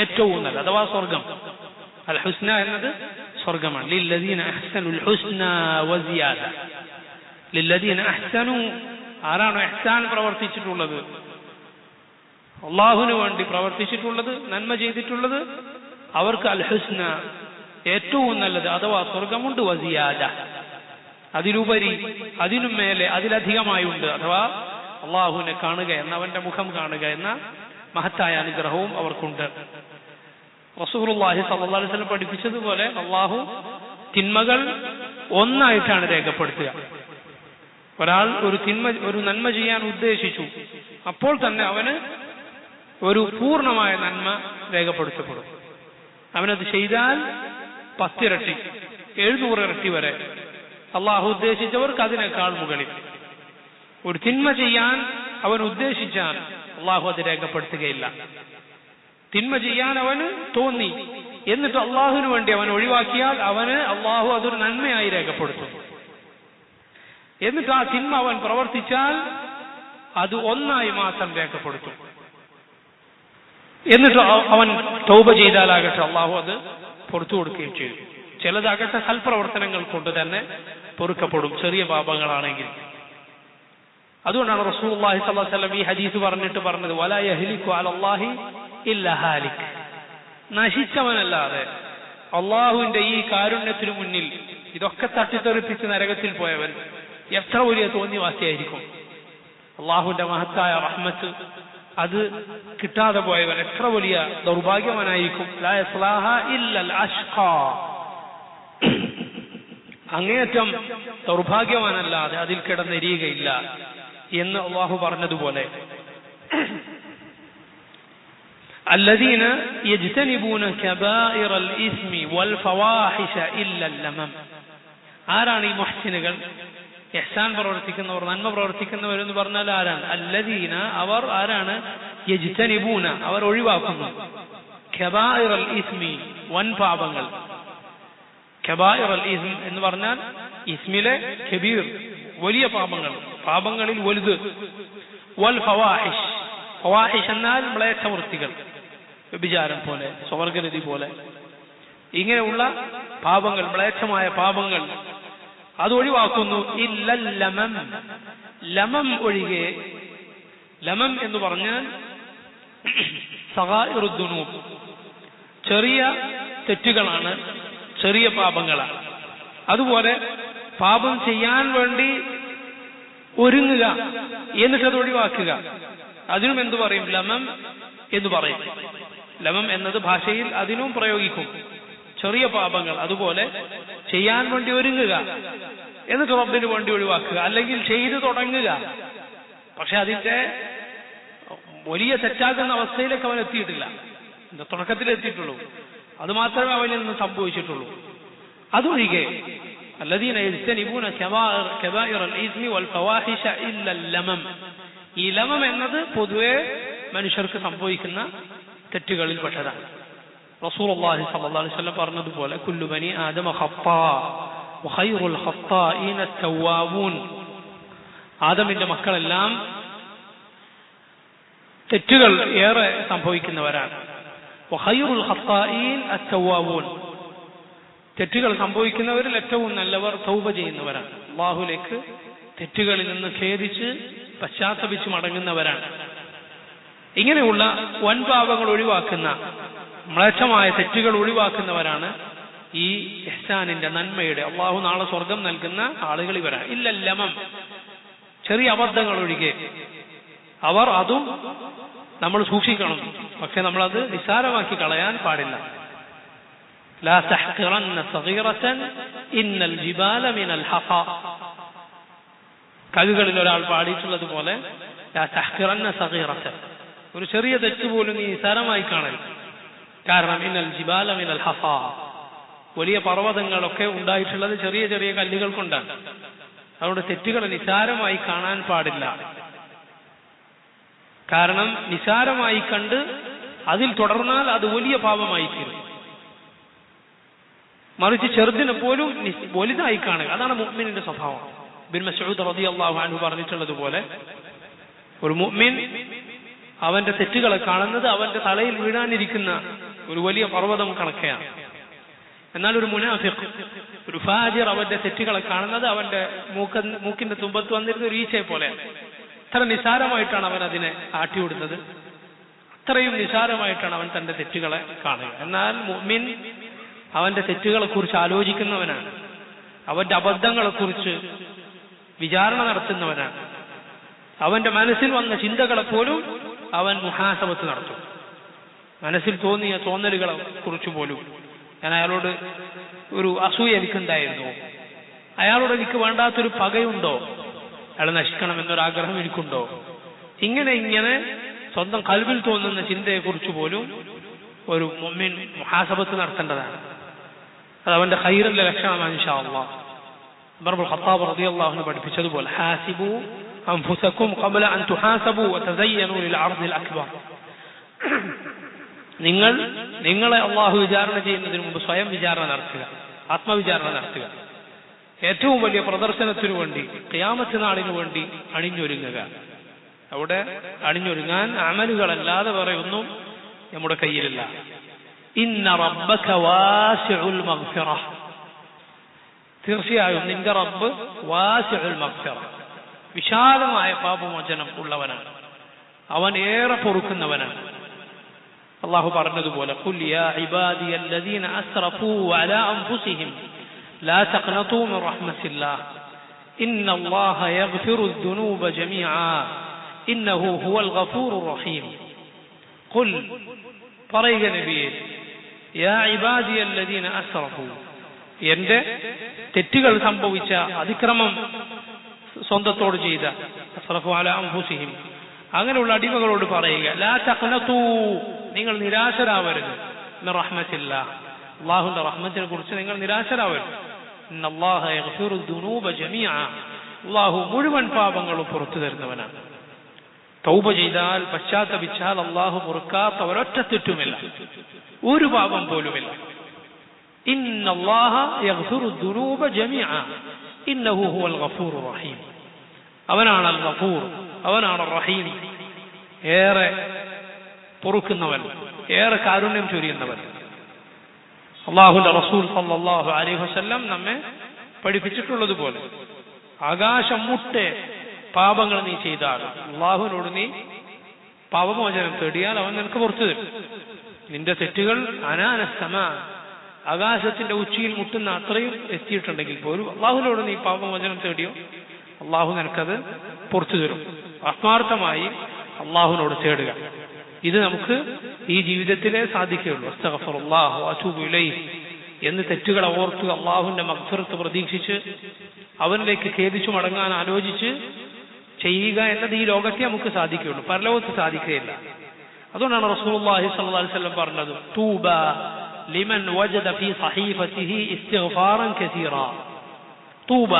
ഏറ്റവും നല്ല, അഥവാ സ്വർഗം. അൽ ഹുസ്ന എന്നത് സ്വർഗമാണ്. ലില്ലദീന അഹ്സനുൽ ഹുസ്ന വസിയാദ. ലില്ലദീന അഹ്സനു, ആരാണോ ഇഹ്സാൻ പ്രവർത്തിച്ചിട്ടുള്ളത്, അല്ലാഹുവിന് വേണ്ടി പ്രവർത്തിച്ചിട്ടുള്ളത്, നന്മ ചെയ്തിട്ടുള്ളത്, അവർക്ക് അൽ ഹുസ്ന, ഏറ്റവും നല്ലത്, അഥവാ സ്വർഗമുണ്ട്. വസിയാദ, അതിലുപരി, അതിനും മേലെ, അതിലധികമായുണ്ട്. അഥവാ അള്ളാഹുവിനെ കാണുക എന്ന, അവന്റെ മുഖം കാണുക എന്ന മഹത്തായ അനുഗ്രഹവും അവർക്കുണ്ട്. റസൂലുള്ളാഹി സ്വല്ലല്ലാഹു അലൈഹി വസല്ലം പഠിപ്പിച്ചതുപോലെ അള്ളാഹു തിന്മകൾ ഒന്നായിട്ടാണ് രേഖപ്പെടുത്തുക. ഒരാൾ ഒരു നന്മ ചെയ്യാൻ ഉദ്ദേശിച്ചു, അപ്പോൾ തന്നെ അവന് ഒരു പൂർണ്ണമായ നന്മ രേഖപ്പെടുത്തപ്പെടും. അവനത് ചെയ്താൽ 10 ഇരട്ടി, 700 ഇരട്ടി വരെ. അള്ളാഹു ഉദ്ദേശിച്ചവർക്ക് അതിനേക്കാൾ മുകളിൽ. ഒരു തിന്മ ചെയ്യാൻ അവൻ ഉദ്ദേശിച്ചാൽ അള്ളാഹു അത് രേഖപ്പെടുത്തുകയില്ല. തിന്മ ചെയ്യാൻ അവന് തോന്നി, എന്നിട്ട് അള്ളാഹുവിന് വേണ്ടി അവൻ ഒഴിവാക്കിയാൽ അള്ളാഹു അതൊരു നന്മയായി രേഖപ്പെടുത്തും. എന്നിട്ട് ആ തിന്മ അവൻ പ്രവർത്തിച്ചാൽ അത് ഒന്നായി മാത്രം രേഖപ്പെടുത്തും. എന്നിട്ട് അവൻ തൗബ ചെയ്താലാകട്ടെ അള്ളാഹു അത് പുറത്തു കൊടുക്കുകയും ചിലതാകട്ടെ സൽപ്രവർത്തനങ്ങൾ കൊണ്ട് തന്നെ പൊറുക്കപ്പെടും, ചെറിയ പാപങ്ങളാണെങ്കിൽ. അതുകൊണ്ടാണ് റസൂലുള്ളാഹി സ്വല്ലല്ലാഹു അലൈഹി വസല്ലം ഈ ഹദീസ് പറഞ്ഞത് വലാ യഹ്ലികു അലല്ലാഹി ഇല്ല ഹാലിക്, നശിച്ചവനല്ലാതെ അള്ളാഹുവിന്റെ ഈ കാരുണ്യത്തിനു മുന്നിൽ ഇതൊക്കെ തട്ടിത്തെറിപ്പിച്ച് നരകത്തിൽ പോയവൻ എത്ര വലിയ തോന്നിവാസിയായിരിക്കും. അള്ളാഹുവിന്റെ മഹത്തായ റഹ്മത്ത് അത് കിട്ടാതെ പോയവൻ എത്ര വലിയ ദൗർഭാഗ്യവാനായിരിക്കും. ലാ യസ്ലാഹ ഇല്ലൽ അഷ്ഖാ, അങ്ങേയറ്റം ദൗർഭാഗ്യവാനല്ലാതെ അതിൽ കിടന്നെരിയുകയില്ല എന്ന് അള്ളാഹു പറഞ്ഞതുപോലെ الذين يجتنبون كبائر الإثم والفواحش إلا اللمم. ആരാണ് ഈ മുഹ്സിനുകൾ? ഇഹ്സാൻ പ്രവർത്തിക്കുന്നവർ, നന്മ പ്രവർത്തിക്കുന്നവർ എന്ന് പറഞ്ഞാൽ ആരാണ്? അല്ലദീന, അവർ ആരാണ്? യജ്തനിബൂന, അവർ ഒഴിവാക്കുന്നു. കബായിറൽ ഇസ്മി, വൻ പാപങ്ങൾ. കബായിറൽ ഇസ്ം എന്ന് പറഞ്ഞാൽ ഇസ്മിലെ കബീർ, വലിയ പാപങ്ങൾ, പാപങ്ങളിൽ വലുത്. വൽ ഫവാഹിഷ്, ഫവാഹിഷ് എന്നാൽ മ്ലേച്ഛവൃത്തികൾ, വ്യഭിചാരം പോലെ, സ്വർഗ്ഗരതി പോലെ, ഇങ്ങനെയുള്ള പാപങ്ങൾ, മ്ലേച്ഛമായ പാപങ്ങൾ അത് ഒഴിവാക്കുന്നു. ഇല്ലൽ ലമം, ലമം ഒഴികെ. ലമം എന്ന് പറഞ്ഞാൽ സഗായിറുദ് ദുനൂബ്, ചെറിയ തെറ്റുകളാണ്, ചെറിയ പാപങ്ങളാണ്. അതുപോലെ പാപം ചെയ്യാൻ വേണ്ടി ഒരുങ്ങുക എന്നിട്ടത് ഒഴിവാക്കുക, അതിനും എന്തു പറയും? ലമം എന്ന് പറയും. ലമം എന്നത് ഭാഷയിൽ അതിനും പ്രയോഗിക്കും, ചെറിയ പാപങ്ങൾ. അതുപോലെ ചെയ്യാൻ വേണ്ടി ഒരുങ്ങുക എന്നിട്ട് റബ്ബിന് വേണ്ടി ഒഴിവാക്കുക, അല്ലെങ്കിൽ ചെയ്തു തുടങ്ങുക, പക്ഷെ അതിന്റെ വലിയ തെറ്റാകുന്ന അവസ്ഥയിലേക്ക് അവൻ എത്തിയിട്ടില്ല, തുടക്കത്തിൽ എത്തിയിട്ടുള്ളൂ, അത് മാത്രമേ അവനിൽ നിന്ന് സംഭവിച്ചിട്ടുള്ളൂ. അതൊഴികെ الذين يجتنبون كبائر الإثم والفواحش إلا اللمم. ഈ ലമം എന്നത് പൊതുവെ മനുഷ്യർക്ക് സംഭവിക്കുന്ന തെറ്റുകളിൽ പെട്ടതാണ്. റസൂലുള്ളാഹി സ്വല്ലല്ലാഹു അലൈഹി വസല്ലം പറഞ്ഞതുപോലെ കുല്ലു ബനി ആദമ ഖത്താ വഖൈറുൽ ഖത്താഈന അത്തവാബൂൻ. ആദമിന്റെ മക്കളെല്ലാം തെറ്റുകൾ ഏറെ സംഭവിക്കുന്നവരാണ്. വഖൈറുൽ ഖത്താഈൻ അത്തവാബൂൻ, തെറ്റുകൾ സംഭവിക്കുന്നവരിൽ ഏറ്റവും നല്ലവർ തൗബ ചെയ്യുന്നവരാണ്, അല്ലാഹുവിലേക്ക് തെറ്റുകളിൽ നിന്ന് ഖേദിച്ച് പശ്ചാത്തപിച്ച് മടങ്ങുന്നവരാണ്. ഇങ്ങനെയുള്ള വൻപാപങ്ങൾ ഒഴിവാക്കുന്ന, മ്ലേച്ഛമായ തെറ്റുകൾ ഒഴിവാക്കുന്നവരാണ് ഈ ഇഹ്സാനിന്റെ, നന്മയുടെ, അള്ളാഹു നാളെ സ്വർഗം നൽകുന്ന ആളുകൾ ഇവരാണ്. ഇല്ല ലമം, ചെറിയ അബദ്ധങ്ങൾ ഒഴികെ. അവർ അതും നമ്മൾ സൂക്ഷിക്കണം, പക്ഷെ നമ്മളത് നിസ്സാരമാക്കി കളയാൻ പാടില്ല. لا تحقرن صغيرة إن الجبال من الحصى. കവികളിൽ ഒരാൾ പാടിയിട്ടുള്ളതുപോലെ لا تحقرن صغيرة, ഒരു ചെറിയ തെറ്റ് പോലും നീ നിസ്സാരമായി കാണരുത്. കാരണം ഇന്നൽ ജിബാല മിനൽ ഹസാ, വലിയ പർവ്വതങ്ങളൊക്കെ ഉണ്ടായിട്ടുള്ളത് ചെറിയ ചെറിയ കല്ലുകൾ കൊണ്ടാണ്. അതുകൊണ്ട് തെറ്റുകൾ നിസ്സാരമായി കാണാൻ പാടില്ല. കാരണം നിസ്സാരമായി കണ്ട് അതിൽ തുടർന്നാൽ അത് വലിയ പാപമായി തീരും. മറിച്ച് ചെറുതിനെ പോലും വലുതായി കാണുക, അതാണ് മുഅ്മിനിന്റെ സ്വഭാവം. ഇബ്നു മസ്ഊദ് റളിയല്ലാഹു അൻഹു പറഞ്ഞിട്ടുള്ളതുപോലെ ഒരു മുഅ്മിൻ അവന്റെ തെറ്റുകളെ കാണുന്നത് അവന്റെ തലയിൽ വീഴാനിരിക്കുന്ന ഒരു വലിയ പർവ്വതം കണക്കെയാണ്. എന്നാൽ ഒരു മുനാഫിഖ്, ഒരു ഫാജിർ, അവന്റെ തെറ്റുകളെ കാണുന്നത് അവന്റെ മൂക്കിന്റെ തുമ്പത്ത് വന്നിരുന്ന ഒരു ഈച്ചയെ പോലെയാണ്. അത്ര നിസാരമായിട്ടാണ് അവൻ അതിനെ ആട്ടിവിടുന്നത്, അത്രയും നിസാരമായിട്ടാണ് അവൻ തന്റെ തെറ്റുകളെ കാണുക. എന്നാൽ മുഅ്മിൻ അവന്റെ തെറ്റുകളെ കുറിച്ച് ആലോചിക്കുന്നവനാണ്, അവന്റെ അബദ്ധങ്ങളെ കുറിച്ച് വിചാരണ നടത്തുന്നവനാണ്. അവന്റെ മനസ്സിൽ വന്ന ചിന്തകളെ പോലും അവൻ മുഹാസബത്ത് നടത്തും. മനസ്സിൽ തോന്നിയ തോന്നലുകളെ കുറിച്ച് പോലും, ഞാൻ അയാളോട് ഒരു അസൂയ എനിക്കുണ്ടായിരുന്നു, അയാളോട് എനിക്ക് വേണ്ടാത്തൊരു പകയുണ്ടോ, അയാൾ നശിക്കണം എന്നൊരാഗ്രഹം എനിക്കുണ്ടോ, ഇങ്ങനെ സ്വന്തം കൽബിൽ തോന്നുന്ന ചിന്തയെ കുറിച്ച് പോലും ഒരു മുഅ്മിൻ മുഹാസബത്ത് നടത്തേണ്ടതാണ്. അത് അവന്റെ ഖൈറിന്റെ ലക്ഷണമാണ് ഇൻഷാ അല്ലാഹ്. ഉമർ ഇബ്നുൽ ഖത്താബ് റളിയല്ലാഹു അൻഹു പഠിപ്പിച്ചതുപോലെ ഹാസിബു അൻഫുസകും ഖബ്ല അൻ തുഹാസബു വതസയ്യനു ലിൽ അർദിൽ അക്ബർ. നിങ്ങളെ അല്ലാഹു വിചാരണ ചെയ്യുന്നതിന് മുമ്പ് സ്വയം വിചാരണ നടത്തുക, ആത്മവിചാരണ നടത്തുക. ഏറ്റവും വലിയ പ്രദർശനത്തിനു വേണ്ടി, ഖിയാമത്ത് നാളിനു വേണ്ടി അണിഞ്ഞൊരുങ്ങുക. അവിടെ അണിഞ്ഞൊരുങ്ങാൻ അമലുകളല്ലാതെ വേറെ ഒന്നും നമ്മുടെ കയ്യിലില്ല. ഇന്ന റബ്ബക വാസിഉൽ മഗ്ഫിറ, തീർച്ചയായും നിന്റെ റബ്ബ് വാസിഉൽ മഗ്ഫിറ, വിശാലമായ പാപമോചനം ഉള്ളവനാണ്, അവൻ ഏറെ പൊറുക്കുന്നവനാണ്. അല്ലാഹു പറഞ്ഞതുപോലെ ഖുൽ യാ ഇബാദിയല്ലദീന അസ്റഫൂ അലാ അൻഫുസിഹിം ലാ തഖ്നതൂ മിൻ റഹ്മത്തില്ലാഹ് ഇന്നല്ലാഹ യഗ്ഫിറുദ് ദുനൂബ ജമീഅ ഇന്നഹു ഹുവൽ ഗഫൂറുർ റഹീം. ഖുൽ, പറയുക നബിയേ, യാ ഇബാദിയല്ലദീന അസ്റഫൂ, എന്റെ തെറ്റുകൾ സംഭവിച്ച, അതിക്രമം സ്വന്തത്തോട് ചെയ്ത, അസ്റഫൂ അലാ അൻഫുസിഹിം, അങ്ങനെയുള്ള അടിമകളോട് പറയുക, ലാ തഖ്നതൂ, നിങ്ങൾ നിരാശരാവരുത്, മിൻ റഹ്മത്തില്ലാഹ്, അല്ലാഹുവിന്റെ റഹ്മത്തിനെ കുറിച്ച് നിങ്ങൾ നിരാശരാവരുത്. ഇന്നല്ലാഹ യഗ്ഫിറുദ് ദുനൂബ ജമീഅ, അല്ലാഹു മുഴുവൻ പാപങ്ങളും പുറത്തു തരുന്നവനാണ്. തൗബ ചെയ്താൽ, പശ്ചാത്തപിച്ചാൽ അല്ലാഹു പൊറുക്കാത്ത ഒരൊറ്റ തെറ്റുമില്ല, ഒരു പാപം പോലുമില്ല. ഇന്നല്ലാഹ യഗ്ഫിറുദ് ദുനൂബ ജമീഅ ഇന്നഹു ഹുവൽ ഗഫൂറുർ റഹീം. അവനാണ് അൽ ഗഫൂർ, അവനാണ് റഹീം, ഏറെ പൊറുക്കുന്നവൻ, ഏറെ കാരുണ്യം ചൊരിയുന്നവൻ. അല്ലാഹുവിന്റെ റസൂൽ സല്ലല്ലാഹു അലൈഹി വസല്ലം നമ്മെ പഠിപ്പിച്ചിട്ടുള്ളതുപോലെ ആകാശം മുട്ടെ പാപങ്ങൾ നീ ചെയ്താൽ, അല്ലാഹുവിനോട് നീ പാപമോചനം തേടിയാൽ അവൻ നിനക്ക് പുറത്തു തരും. നിന്റെ തെറ്റുകൾ അനാനസ്സമാ, ആകാശത്തിന്റെ ഉച്ചിയിൽ മുട്ടുന്ന അത്രയും എത്തിയിട്ടുണ്ടെങ്കിൽ പോലും അല്ലാഹുവിനോട് നീ പാപമോചനം തേടിയോ, അല്ലാഹു നിനക്കത് പുറത്തു തരും. ആത്മാർത്ഥമായി അല്ലാഹുവിനോട് തേടുക. ഇത് നമുക്ക് ഈ ജീവിതത്തിലേ സാധിക്കുകയുള്ളൂ. അസ്തഗ്ഫിറുല്ലാഹ് വഅതൂബു ഇലൈഹി എന്ന് തെറ്റുകളെ ഓർത്ത് അല്ലാഹുവിന്റെ മഗ്ഫിറത്ത് പ്രതീക്ഷിച്ച് അവനിലേക്ക് ഖേദിച്ചു മടങ്ങാൻ ആലോചിച്ച് ചെയ്യുക എന്നത് ഈ ലോകത്തെ നമുക്ക് സാധിക്കുകയുള്ളൂ, പരലോകത്ത് സാധിക്കുകയില്ല. അതുകൊണ്ടാണ് റസൂലുള്ളാഹി സ്വല്ലല്ലാഹു അലൈഹി വസല്ലം പറഞ്ഞത്, തൂബ ലിമൻ വജദ ഫീ സഹീഫതിഹി ഇസ്തിഗ്ഫാറൻ കസീറാ. തൂബ,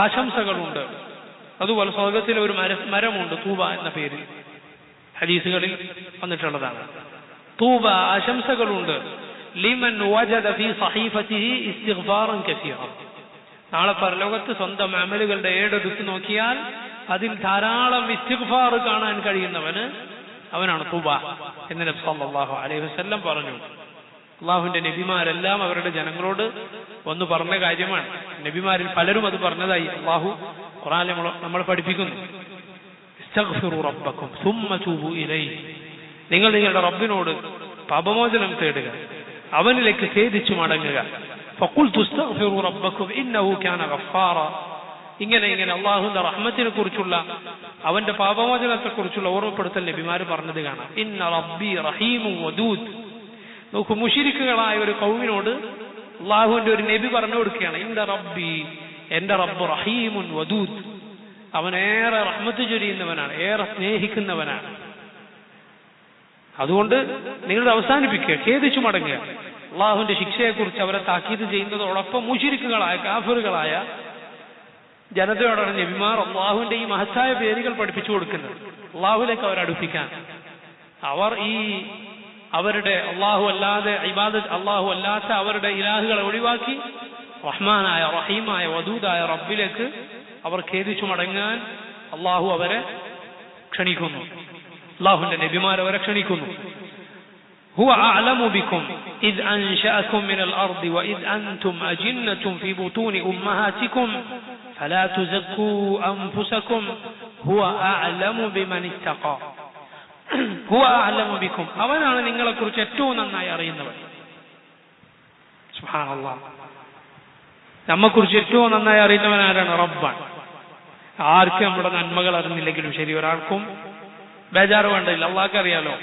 ആശംസകളുണ്ട്. അതുപോലെ സ്വർഗത്തിലെ ഒരു മരമുണ്ട് തൂബ എന്ന പേരിൽ, ഹദീസുകളിൽ വന്നിട്ടുള്ളതാണ്. തൂബ, ആശംസകളുണ്ട്. ലിമൻ വജദ ഫീ സഹീഫതിഹി ഇസ്തിഗ്ഫാറൻ കസീറാ. നാളെ പരലോകത്ത് സ്വന്തം അമലുകളുടെ ഏടെടുത്ത് നോക്കിയാൽ അതിൽ ധാരാളം ഇസ്തിഗ്ഫാർ കാണാൻ കഴിയുന്നവന് അവനാണ് തൂബ എന്ന് നബി സല്ലല്ലാഹു അലൈഹി വസല്ലം പറഞ്ഞു. അല്ലാഹുവിന്റെ നബിമാരെല്ലാം അവരുടെ ജനങ്ങളോട് ഒന്ന് പറഞ്ഞ കാര്യമാണ്. നബിമാരിൽ പലരും അത് പറഞ്ഞതായി അല്ലാഹു ഖുർആനിൽ നമ്മൾ പഠിപ്പിക്കുന്നു. ഇസ്തഗ്ഫിറു റബ്ബക്കും സുമ്മ തൂബു ഇലൈഹി, നിങ്ങൾ നിങ്ങളുടെ റബ്ബിനോട് പാപമോചനം തേടുക, അവനിലേക്ക് ഖേദിച്ചു മടങ്ങുക. ഫഖുൽതു ഇസ്തഗ്ഫിറു റബ്ബക്കും ഇന്നഹു കാന ഗഫാറ. ഇങ്ങനെ അല്ലാഹുവിന്റെ റഹ്മത്തിനെ കുറിച്ചുള്ള, അവന്റെ പാപമോചനത്തെ കുറിച്ചുള്ള ഓർമ്മപ്പെടുത്തൽ നബിമാര് പറഞ്ഞത് കാണാം. ഇന്ന റബ്ബി റഹീമുൻ വദൂദ്. നോക്കൂ, മുശ്രിക്കുകളായ ഒരു ഖൗമിനോട് അല്ലാഹുവിന്റെ ഒരു നബി പറഞ്ഞു കൊടുക്കുകയാണ്, ഇന്ന റബ്ബി, എന്റെ റബ്ബ് റഹീമുൻ വദൂദ്, അവൻ ഏറെ റഹ്മത്ത് ചൊരിയുന്നവനാണ്, ഏറെ സ്നേഹിക്കുന്നവനാണ്. അതുകൊണ്ട് നിങ്ങളുടെ അവസാനിപ്പിക്കുക, ഖേദിച്ചു മടങ്ങുക. അള്ളാഹുവിന്റെ ശിക്ഷയെക്കുറിച്ച് അവരെ താക്കീത് ചെയ്യുന്നതോടൊപ്പം മുശ്രിക്കുകളായ കാഫിറുകളായ ജനതയോടാണ് നബിമാർ അള്ളാഹുവിന്റെ ഈ മഹത്തായ പേരുകൾ പഠിപ്പിച്ചു കൊടുക്കുന്നത്, അള്ളാഹുലേക്ക് അവരെ അടുപ്പിക്കാൻ. അവർ ഈ അവരുടെ അള്ളാഹു അല്ലാത്ത അവരുടെ ഇലാഹുകളെ ഒഴിവാക്കി റഹ്മാനായ റഹീമായ വദൂദായ റബ്ബിലേക്ക് അവർ ഖേദിച്ചു മടങ്ങാൻ അള്ളാഹു അവരെ ക്ഷണിക്കുന്നു, അള്ളാഹുവിന്റെ നബിമാർ അവരെ ക്ഷണിക്കുന്നു. هو أعلم بكم إذ أنشأكم من الأرض وإذ أنتم أجنة في بطون أمهاتكم فلا تزكوا أنفسكم هو أعلم بمن اتقى. هو أعلم بكم, അവനാണ് നിങ്ങളെ കുറിച്ച് ഏറ്റവും നന്നായി അറിയുന്നവൻ. സുബ്ഹാനല്ലാഹ്, നമ്മെക്കുറിച്ച് ഏറ്റവും നന്നായി അറിയുന്നവൻ ആരാണ്? റബ്ബാണ്. ആർക്കും നമ്മുടെ നന്മകൾ അറിഞ്ഞില്ലെങ്കിലും ശരി, ഒരാൾക്കും ബേജാറ് വേണ്ടതില്ല, അള്ളാഹ്ക്ക് അറിയാലോ.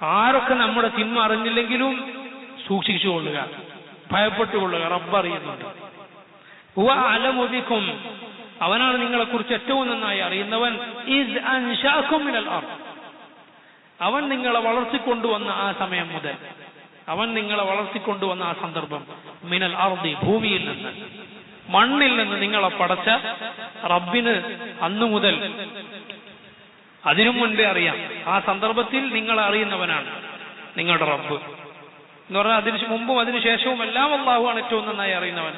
ആരൊക്കെ നമ്മുടെ തിന്മ അറിഞ്ഞില്ലെങ്കിലും സൂക്ഷിച്ചുകൊള്ളുക, ഭയപ്പെട്ടുകൊള്ളുക, റബ്ബ് അറിയുന്നുണ്ട്. ഹുവ അഅലമു ബിക്കും, അവനാണ് നിങ്ങളെ കുറിച്ച് ഏറ്റവും നന്നായി അറിയുന്നവൻ. ഇദ് അൻശഅകും മിനൽ അർദ്, അവൻ നിങ്ങളെ വളർത്തിക്കൊണ്ടുവന്ന ആ സമയം മുതൽ, അവൻ നിങ്ങളെ വളർത്തിക്കൊണ്ടുവന്ന ആ സന്ദർഭം, മിനൽ അർദി, ഭൂമിയിൽ നിന്ന്, മണ്ണിൽ നിന്ന് നിങ്ങളെ പടച്ച റബ്ബിന് അന്നു മുതൽ അതിനു മുൻപേ അറിയാം. ആ സന്ദർഭത്തിൽ നിങ്ങളെ അറിയുന്നവനാണ് നിങ്ങളുടെ റബ്ബ് എന്ന് പറഞ്ഞാൽ അതിന് മുമ്പും അതിനുശേഷവും എല്ലാം അള്ളാഹുവാണ് ഏറ്റവും നന്നായി അറിയുന്നവൻ.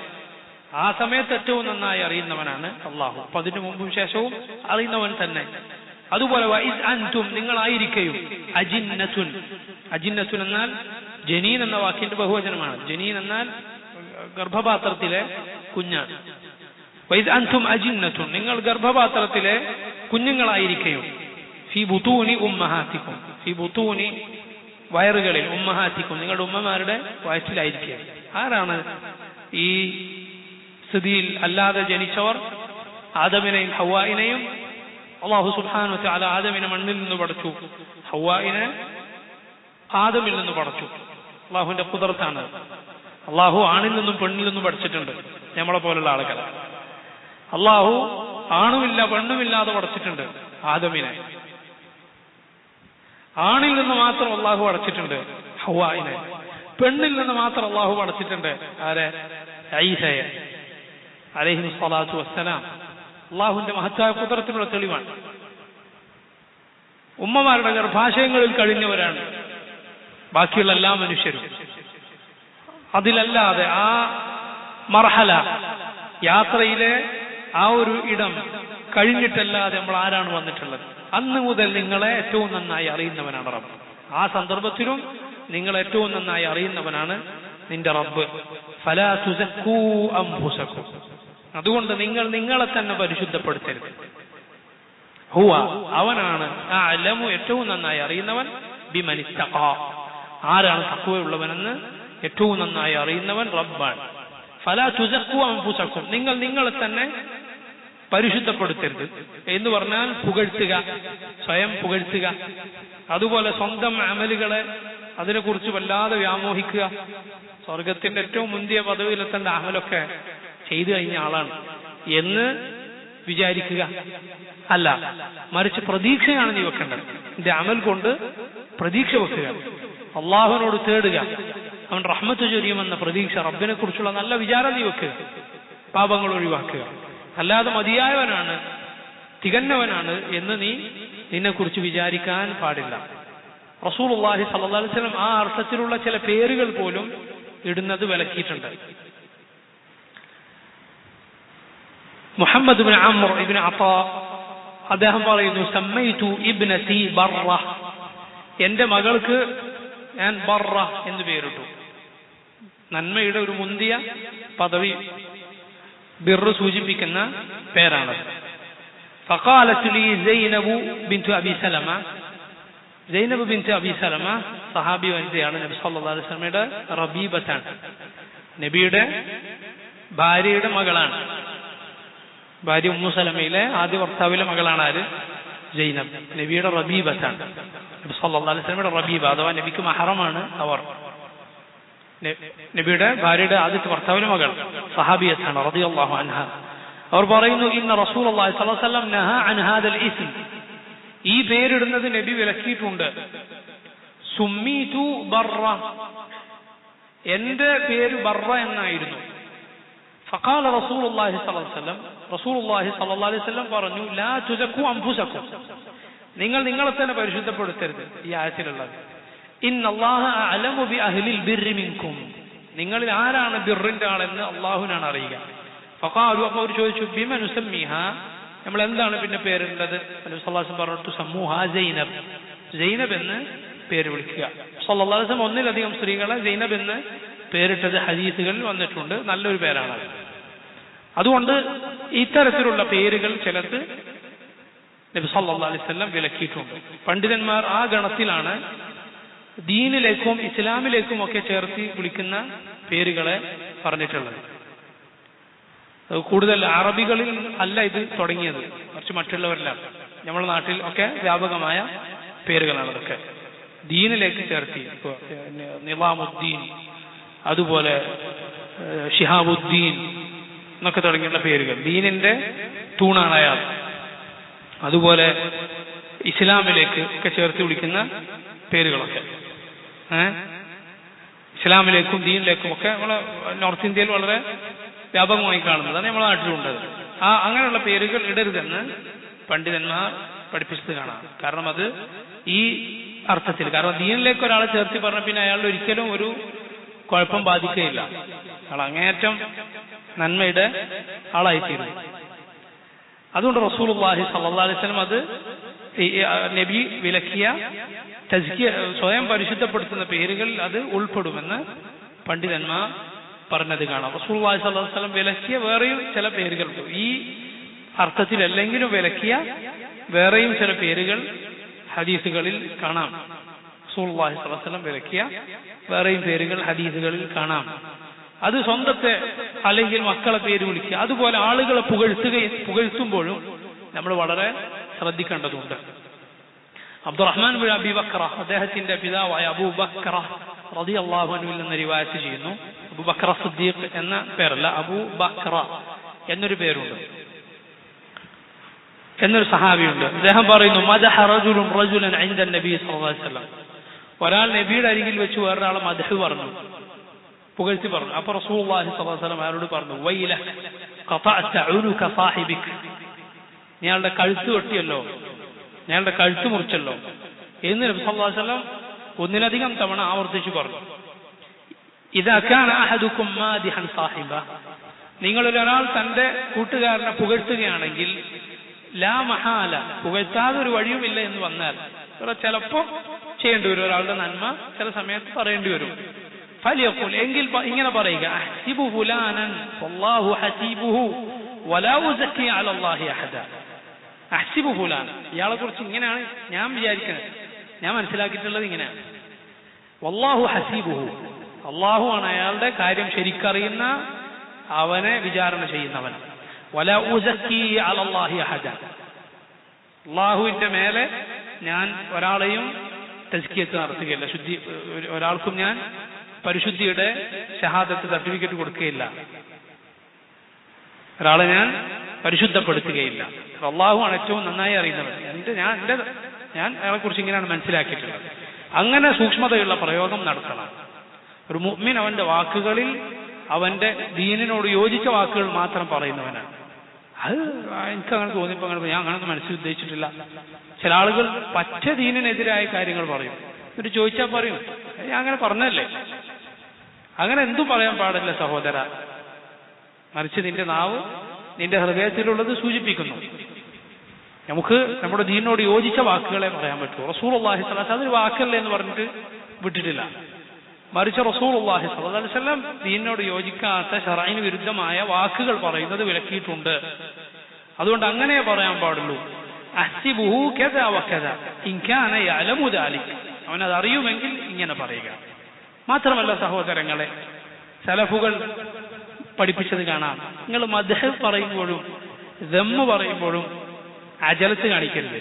ആ സമയത്ത് ഏറ്റവും നന്നായി അറിയുന്നവനാണ് അള്ളാഹു. അപ്പൊ അതിന് മുമ്പും ശേഷവും അറിയുന്നവൻ തന്നെ. അതുപോലെ വഇദ് അൻതും, നിങ്ങളായിരിക്കും, അജിന്നത്തുൻ, അജിന്നത്തുൻ എന്നാൽ ജനീൻ എന്ന വാക്കിന്റെ ബഹുവചനമാണ്. ജനീൻ എന്നാൽ ഗർഭപാത്രത്തിലെ കുഞ്ഞാണ്. വൈദ് അൻതും അജിന്നത്തുൻ, നിങ്ങൾ ഗർഭപാത്രത്തിലെ കുഞ്ഞുങ്ങളായിരിക്കും. ഫി ബുതൂനി ഉമ്മഹാത്തിക്കും, ഫി ബുതൂനി വയറുകളിൽ, ഉമ്മഹാത്തിക്കും നിങ്ങളുടെ ഉമ്മമാരുടെ വയറ്റിലായിരിക്കുക. ആരാണ് ഈ സ്ഥിതിയിൽ അല്ലാതെ ജനിച്ചവർ? ആദമിനെയും ഹവ്വായിനെയും അല്ലാഹു സുബ്ഹാനഹു വ തആല ആദമിനെ മണ്ണിൽ നിന്ന് പടച്ചു, ഹവ്വായിനെ ആദമിൽ നിന്ന് പടച്ചു. അള്ളാഹുവിന്റെ ഖുദ്റത്താണ്. അള്ളാഹു ആണിൽ നിന്നും പെണ്ണിൽ നിന്നും പഠിച്ചിട്ടുണ്ട് നമ്മളെ പോലുള്ള ആളുകൾ. അള്ളാഹു ആണുമില്ല പെണ്ണുമില്ലാതെ പഠിച്ചിട്ടുണ്ട് ആദമിനെ. ആണിൽ നിന്ന് മാത്രം അള്ളാഹു പഠിച്ചിട്ടുണ്ട് ഹവ്വായിനെ. പെണ്ണിൽ നിന്ന് മാത്രം അള്ളാഹു പഠിച്ചിട്ടുണ്ട് ആരെ? ഈസയെ അലൈഹി സ്വലാത്തു വസ്സലാം. അള്ളാഹുവിന്റെ മഹത്തായ ഖുദ്റത്തിനുള്ള തെളിവാണ്. ഉമ്മമാരുടെ ഗർഭാശയങ്ങളിൽ കഴിഞ്ഞവരാണ് ബാക്കിയുള്ള എല്ലാ മനുഷ്യരും. അതിലല്ലാതെ ആ മർഹല, യാത്രയിലെ ആ ഒരു ഇടം കഴിഞ്ഞിട്ടല്ലാതെ നമ്മൾ ആരാണ് വന്നിട്ടുള്ളത്? അന്ന് മുതൽ നിങ്ങളെ ഏറ്റവും നന്നായി അറിയുന്നവനാണ് റബ്ബ്. ആ സന്ദർഭത്തിലും നിങ്ങൾ ഏറ്റവും നന്നായി അറിയുന്നവനാണ് നിന്റെ റബ്ബ്. ഫലാ തുസക്കൂ അൻഫുസക്കും, അതുകൊണ്ട് നിങ്ങൾ നിങ്ങളെ തന്നെ പരിശുദ്ധപ്പെടുത്തരുത്. ഹുവ, അവനാണ് അഅലമു, ഏറ്റവും നന്നായി അറിയുന്നവൻ, ബിമൻ ഇത്തഖാ, ആരാണ് തഖ്വയുള്ളവനെന്ന് ഏറ്റവും നന്നായി അറിയുന്നവൻ റബ്ബാണ്. ഫലാ തുസക്കൂ അൻഫുസക്കും, നിങ്ങൾ നിങ്ങളെ തന്നെ പരിശുദ്ധപ്പെടുത്തരുത് എന്ന് പറഞ്ഞാൽ പുകഴ്ത്തുക, സ്വയം പുകഴ്ത്തുക. അതുപോലെ സ്വന്തം അമലുകളെ അതിനെക്കുറിച്ച് വല്ലാതെ വ്യാമോഹിക്കുക. സ്വർഗത്തിന്റെ ഏറ്റവും മുന്തിയ പദവിയിലെത്തേണ്ട അമലൊക്കെ ചെയ്തു കഴിഞ്ഞ ആളാണ് എന്ന് വിചാരിക്കുക. അല്ല, മറിച്ച് പ്രതീക്ഷയാണ് നീ വെക്കേണ്ടത്. നിന്റെ അമൽ കൊണ്ട് പ്രതീക്ഷ വെക്കുക, അള്ളാഹുവിനോട് തേടുക, അവൻ റഹ്മത്ത് ചൊരിയുമെന്ന പ്രതീക്ഷ, റബ്ബിനെ കുറിച്ചുള്ള നല്ല വിചാരം നീ വെക്കുക, പാപങ്ങൾ ഒഴിവാക്കുക. അല്ലാതെ മതിയായവനാണ്, തികഞ്ഞവനാണ് എന്ന് നീ നിന്നെക്കുറിച്ച് വിചാരിക്കാൻ പാടില്ല. റസൂലുള്ളാഹി സ്വല്ലല്ലാഹു അലൈഹി വസല്ലം ആ അർത്ഥത്തിലുള്ള ചില പേരുകൾ പോലും ഇടുന്നത് വിലക്കിയിട്ടുണ്ട്. മുഹമ്മദ് ഇബ്നു അംർ ഇബ്നു അതാ അദ്ദേഹം പറയുന്നു, സമ്മൈതു ഇബ്നതി ബർറ, എന്റെ മകൾക്ക് ഞാൻ ബർറ എന്ന് പേരിട്ടു. നന്മയുടെ ഒരു മുന്തിയ പദവി ബിർ സൂചിപ്പിക്കുന്ന പേരാണ്. ഫഖാലത് ലി സൈനബു ബിൻതു അബി സലമ, സൈനബ് ബിൻതു അബി സലമ സഹാബി വനിതയാണ്, നബി സല്ലല്ലാഹു അലൈഹി വസല്ലമയുടെ റബീബത്താണ്, നബിയുടെ ഭാര്യയുടെ മകളാണ്. ഭാര്യ ഉമ്മു സലമയിലെ ആദ്യ ഭർത്താവിലെ മകളാണ് ആര്? സൈനബ്. നബിയുടെ റബീബത്താണ്, നബി സല്ലല്ലാഹു അലൈഹി വസല്ലമയുടെ റബീബ, അഥവാ നബിക്ക് മഹറമാണ് അവർ. നബിയുടെ ഭാര്യയുടെ ആദ്യത്തെ ഭർത്താവിലെ മകൾ സഹാബിയത്താണ് റളിയല്ലാഹു അൻഹ. അവർ പറയുന്നു, ഇന്ന റസൂലുള്ളാഹി സ്വല്ലല്ലാഹു അലൈഹി വസല്ലം നഹാ അൻ ഹാദൽ ഇസ്ം, ഈ പേരിടുന്നത് നബി വിലക്കിയിട്ടുണ്ട്. സുമ്മീതു ബർറ, എന്റെ പേര് ബർറ എന്നായിരുന്നു. ഫഖാല റസൂലുള്ളാഹി സ്വല്ലല്ലാഹു അലൈഹി വസല്ലം, റസൂലുള്ളാഹി സ്വല്ലല്ലാഹു അലൈഹി വസല്ലം പറഞ്ഞു, ലാ തുസക്കു അൻഫുസക്കും, നിങ്ങൾ നിങ്ങളെ തന്നെ പരിശുദ്ധപ്പെടുത്തരുത്. ഈ ആയത്തിലുള്ളത് ഇന്നല്ലാഹ അഅലമു ബി അഹ്ലിൽ ബിർരി മിൻകും, നിങ്ങളിൽ ആരാണ് ബിർറിന്റെ ആളെന്ന് അള്ളാഹുവിനാണ് അറിയുക. ഫഖാലു, അപ്പോൾ അവർ ചോദിച്ചു, ബിമ നുസമ്മിഹ, നമ്മൾ എന്താണ് പിന്നെ പേരുള്ളത്? നബി സല്ലല്ലാഹു അലൈഹി വസല്ലം പറഞ്ഞു, സമ്മുഹാ സൈനബ്, സൈനബ് എന്ന് പേര് വിളിക്കുക. സല്ലല്ലാഹു അലൈഹി വസല്ലം ഒന്നിലധികം സ്ത്രീകളെ സൈനബ് എന്ന് പേരിട്ടത് ഹദീസുകളിൽ വന്നിട്ടുണ്ട്. നല്ലൊരു പേരാണത്. അതുകൊണ്ട് ഇത്തരത്തിലുള്ള പേരുകൾ ചിലത് നബി സല്ലല്ലാഹു അലൈഹി വസല്ലം വിലക്കിയിട്ടുണ്ട്. പണ്ഡിതന്മാർ ആ ഗണത്തിലാണ് ദീനിലേക്കും ഇസ്ലാമിലേക്കും ഒക്കെ ചേർത്ത് വിളിക്കുന്ന പേരുകളെ പറഞ്ഞിട്ടുള്ളത്. കൂടുതൽ അറബികളിൽ അല്ല ഇത് തുടങ്ങിയത്, മറിച്ച് മറ്റുള്ളവരിലാണ്. നമ്മുടെ നാട്ടിൽ ഒക്കെ വ്യാപകമായ പേരുകളാണ് അതൊക്കെ. ദീനിലേക്ക് ചേർത്തി, നിളാമുദ്ദീൻ, അതുപോലെ ഷിഹാബുദ്ദീൻ എന്നൊക്കെ തുടങ്ങിയുള്ള പേരുകൾ. ദീനിന്റെ തൂണാണ് അയാൾ. അതുപോലെ ഇസ്ലാമിലേക്ക് ഒക്കെ ചേർത്ത് വിളിക്കുന്ന പേരുകളൊക്കെ ഇസ്ലാമിലേക്കും ദീനിലേക്കും ഒക്കെ നമ്മളെ നോർത്ത് ഇന്ത്യയിൽ വളരെ വ്യാപകമായി കാണുന്നതാണ്, നമ്മുടെ നാട്ടിലുണ്ടത്. അങ്ങനെയുള്ള പേരുകൾ ഇടരുതെന്ന് പണ്ഡിതന്മാർ പഠിപ്പിച്ചത് കാണാം. കാരണം അത് ഈ അർത്ഥത്തിൽ, കാരണം ദീനിലേക്ക് ഒരാളെ ചേർത്തി പറഞ്ഞ പിന്നെ അയാളുടെ ഒരിക്കലും ഒരു കുഴപ്പം ബാധിക്കുകയില്ല. അയാൾ അങ്ങേയറ്റം നന്മയുടെ ആളായിത്തീരും. അതുകൊണ്ട് റസൂലുള്ളാഹി സ്വല്ലല്ലാഹു അലൈഹി വസല്ലം അത് നബി വിലക്കിയ തസ്കിയ, സ്വയം പരിശുദ്ധപ്പെടുത്തുന്ന പേരുകൾ അത് ഉൾപ്പെടുമെന്ന് പണ്ഡിതന്മാർ പറഞ്ഞത് കാണാം. റസൂലുള്ളാഹി സ്വല്ലല്ലാഹു അലൈഹി വസല്ലം വിലക്കിയ വേറെയും ചില പേരുകളുണ്ട്. ഈ അർത്ഥത്തിലല്ലെങ്കിലും വിലക്കിയ വേറെയും ചില പേരുകൾ ഹദീസുകളിൽ കാണാം. റസൂലുള്ളാഹി സ്വല്ലല്ലാഹു അലൈഹി വസല്ലം വിലക്കിയ വേറെയും പേരുകൾ ഹദീസുകളിൽ കാണാം. അത് സ്വന്തത്തെ അല്ലെങ്കിൽ മക്കളെ പേര് വിളിക്കുക, അതുപോലെ ആളുകളെ പുകഴ്ത്തുമ്പോഴും നമ്മൾ വളരെ ശ്രദ്ധിക്കേണ്ടതുണ്ട്. അബ്ദുറഹ്മാൻ ബിൻ അബി ബക്ര, അദ്ദേഹത്തിന്റെ പിതാവായ അബൂബക്ര റളിയല്ലാഹു അൻഹുവിൽ നിന്ന് റിവായത്ത് ചെയ്യുന്നു. അബൂബക്ര സിദ്ദീഖ് എന്ന പേരല്ല, അബൂബക്ര എന്നൊരു പേരുണ്ട്, എന്നൊരു സഹാബിയുണ്ട്. അദ്ദേഹം പറയുന്നു, മദഹ റജുലുൻ റജുലൻ ഇൻദ നബി സ്വല്ലല്ലാഹു അലൈഹി വസല്ലം, ഒരാൾ നബിയുടെ അരികിൽ വെച്ച് വേറൊരാളെ മദ്ഹ് പറഞ്ഞു, പുകഴ്ത്തി പറഞ്ഞു. അപ്പൊ റസൂലുള്ളാഹി സ്വല്ലല്ലാഹു അലൈഹി വസല്ലം അയാളോട് പറഞ്ഞു, വൈലക ഖതഅത ഉനുക സാഹിബിക, നീയാളുടെ കഴുത്ത് വെട്ടിയല്ലോ, നീയാളുടെ കഴുത്ത് മുറിച്ചല്ലോ എന്ന് നബി സല്ലല്ലാഹു അലൈഹി വസല്ലം ഒന്നിലധികം തവണ ആവർത്തിച്ചു പറഞ്ഞു. ഇദാ കാന അഹദുകും മാദിഹൻ സാഹിബ, നിങ്ങളൊരാൾ തന്റെ കൂട്ടുകാരനെ പുകഴ്ത്തുകയാണെങ്കിൽ ലാ മഹാല, പുകഴ്ത്താതെ ഒരു വഴിയുമില്ല എന്ന് വന്നാൽ, ചിലപ്പോ ചെയ്യേണ്ടി വരും, ഒരാളുടെ നന്മ ചില സമയത്ത് പറയേണ്ടി വരും. ഫലിയഖുൽ, എങ്കിൽ ഇങ്ങനെ പറയുക, അഹ്സിബു ഫുലാനൻ വല്ലാഹു ഹസീബുഹു വലാ ഉസക്കി അലല്ലാഹി അഹദ. അഹ്സിബു ഫുലാൻ, ഇയാളെ കുറിച്ച് ഇങ്ങനെയാണ് ഞാൻ വിചാരിക്കുന്നത്, ഞാൻ മനസ്സിലാക്കിയിട്ടുള്ളത് ഇങ്ങനെയാണ്. വല്ലാഹു ഹസീബുഹു, അള്ളാഹുവാണ് അയാളുടെ കാര്യം ശരിക്കറിയുന്ന, അവനെ വിചാരണ ചെയ്യുന്നവൻ. വലാ ഉസക്കി അലല്ലാഹി അഹദ, അള്ളാഹുവിന്റെ മേലെ ഞാൻ ഒരാളെയും തസ്കിയത്ത് നടത്തുകയില്ല, ഒരാൾക്കും ഞാൻ പരിശുദ്ധിയുടെ ഷഹാദത്ത് സർട്ടിഫിക്കറ്റ് കൊടുക്കുകയില്ല, ഒരാളെ ഞാൻ പരിശുദ്ധപ്പെടുത്തുകയില്ല. അള്ളാഹുവാണ് ഏറ്റവും നന്നായി അറിയുന്നവൻ. ഞാൻ അയാളെ കുറിച്ച് ഇങ്ങനെയാണ് മനസ്സിലാക്കിയിട്ടുള്ളത്. അങ്ങനെ സൂക്ഷ്മതയുള്ള പ്രയോഗം നടത്തണം. ഒരു മുഅ്മിൻ അവന്റെ വാക്കുകളിൽ അവന്റെ ദീനിനോട് യോജിച്ച വാക്കുകൾ മാത്രം പറയുന്നവനാണ്. അത് എനിക്ക് അങ്ങനെ തോന്നിയപ്പോൾ ഞാൻ അങ്ങനെയൊന്നും മനസ്സിൽ ഉദ്ദേശിച്ചിട്ടില്ല. ചില ആളുകൾ പച്ച ദീനിനെതിരായ കാര്യങ്ങൾ പറയും, എന്നിട്ട് ചോദിച്ചാൽ പറയും ഞാൻ അങ്ങനെ പറഞ്ഞല്ലേ. അങ്ങനെ എന്തും പറയാൻ പാടില്ല സഹോദര, മറിച്ച് നിന്റെ നാവ് നിന്റെ ഹൃദയത്തിലുള്ളത് സൂചിപ്പിക്കുന്നു. നമുക്ക് നമ്മുടെ ദീനിനോട് യോജിച്ച വാക്കുകളെ പറയാൻ പറ്റൂ. റസൂലുള്ളാഹി സ്വല്ലല്ലാഹു അലൈഹി വസല്ലം അതൊരു വാക്കല്ലേ എന്ന് പറഞ്ഞിട്ട് വിട്ടിട്ടില്ല, മറിച്ച് റസൂലുള്ളാഹി സ്വല്ലല്ലാഹു അലൈഹി വസല്ലം ദീനിനോട് യോജിക്കാത്ത ശർഈന് വിരുദ്ധമായ വാക്കുകൾ പറയുന്നത് വിലക്കിയിട്ടുണ്ട്. അതുകൊണ്ട് അങ്ങനെ പറയാൻ പാടുള്ളൂ. അഹ്സിബുഹു കദാ വകദാ ഇൻ കാന യഅലമു ദാലിക, അവനത് അറിയുമെങ്കിൽ ഇങ്ങനെ പറയുക. മാത്രമല്ല സഹോദരങ്ങളെ, സലഫുകൾ പഠിപ്പിച്ചത് കാണാം, നിങ്ങൾ മദ്ഹ് പറയുമ്പോഴും ദമ്മ് പറയുമ്പോഴും അജലത്ത് കാണിക്കരുത്.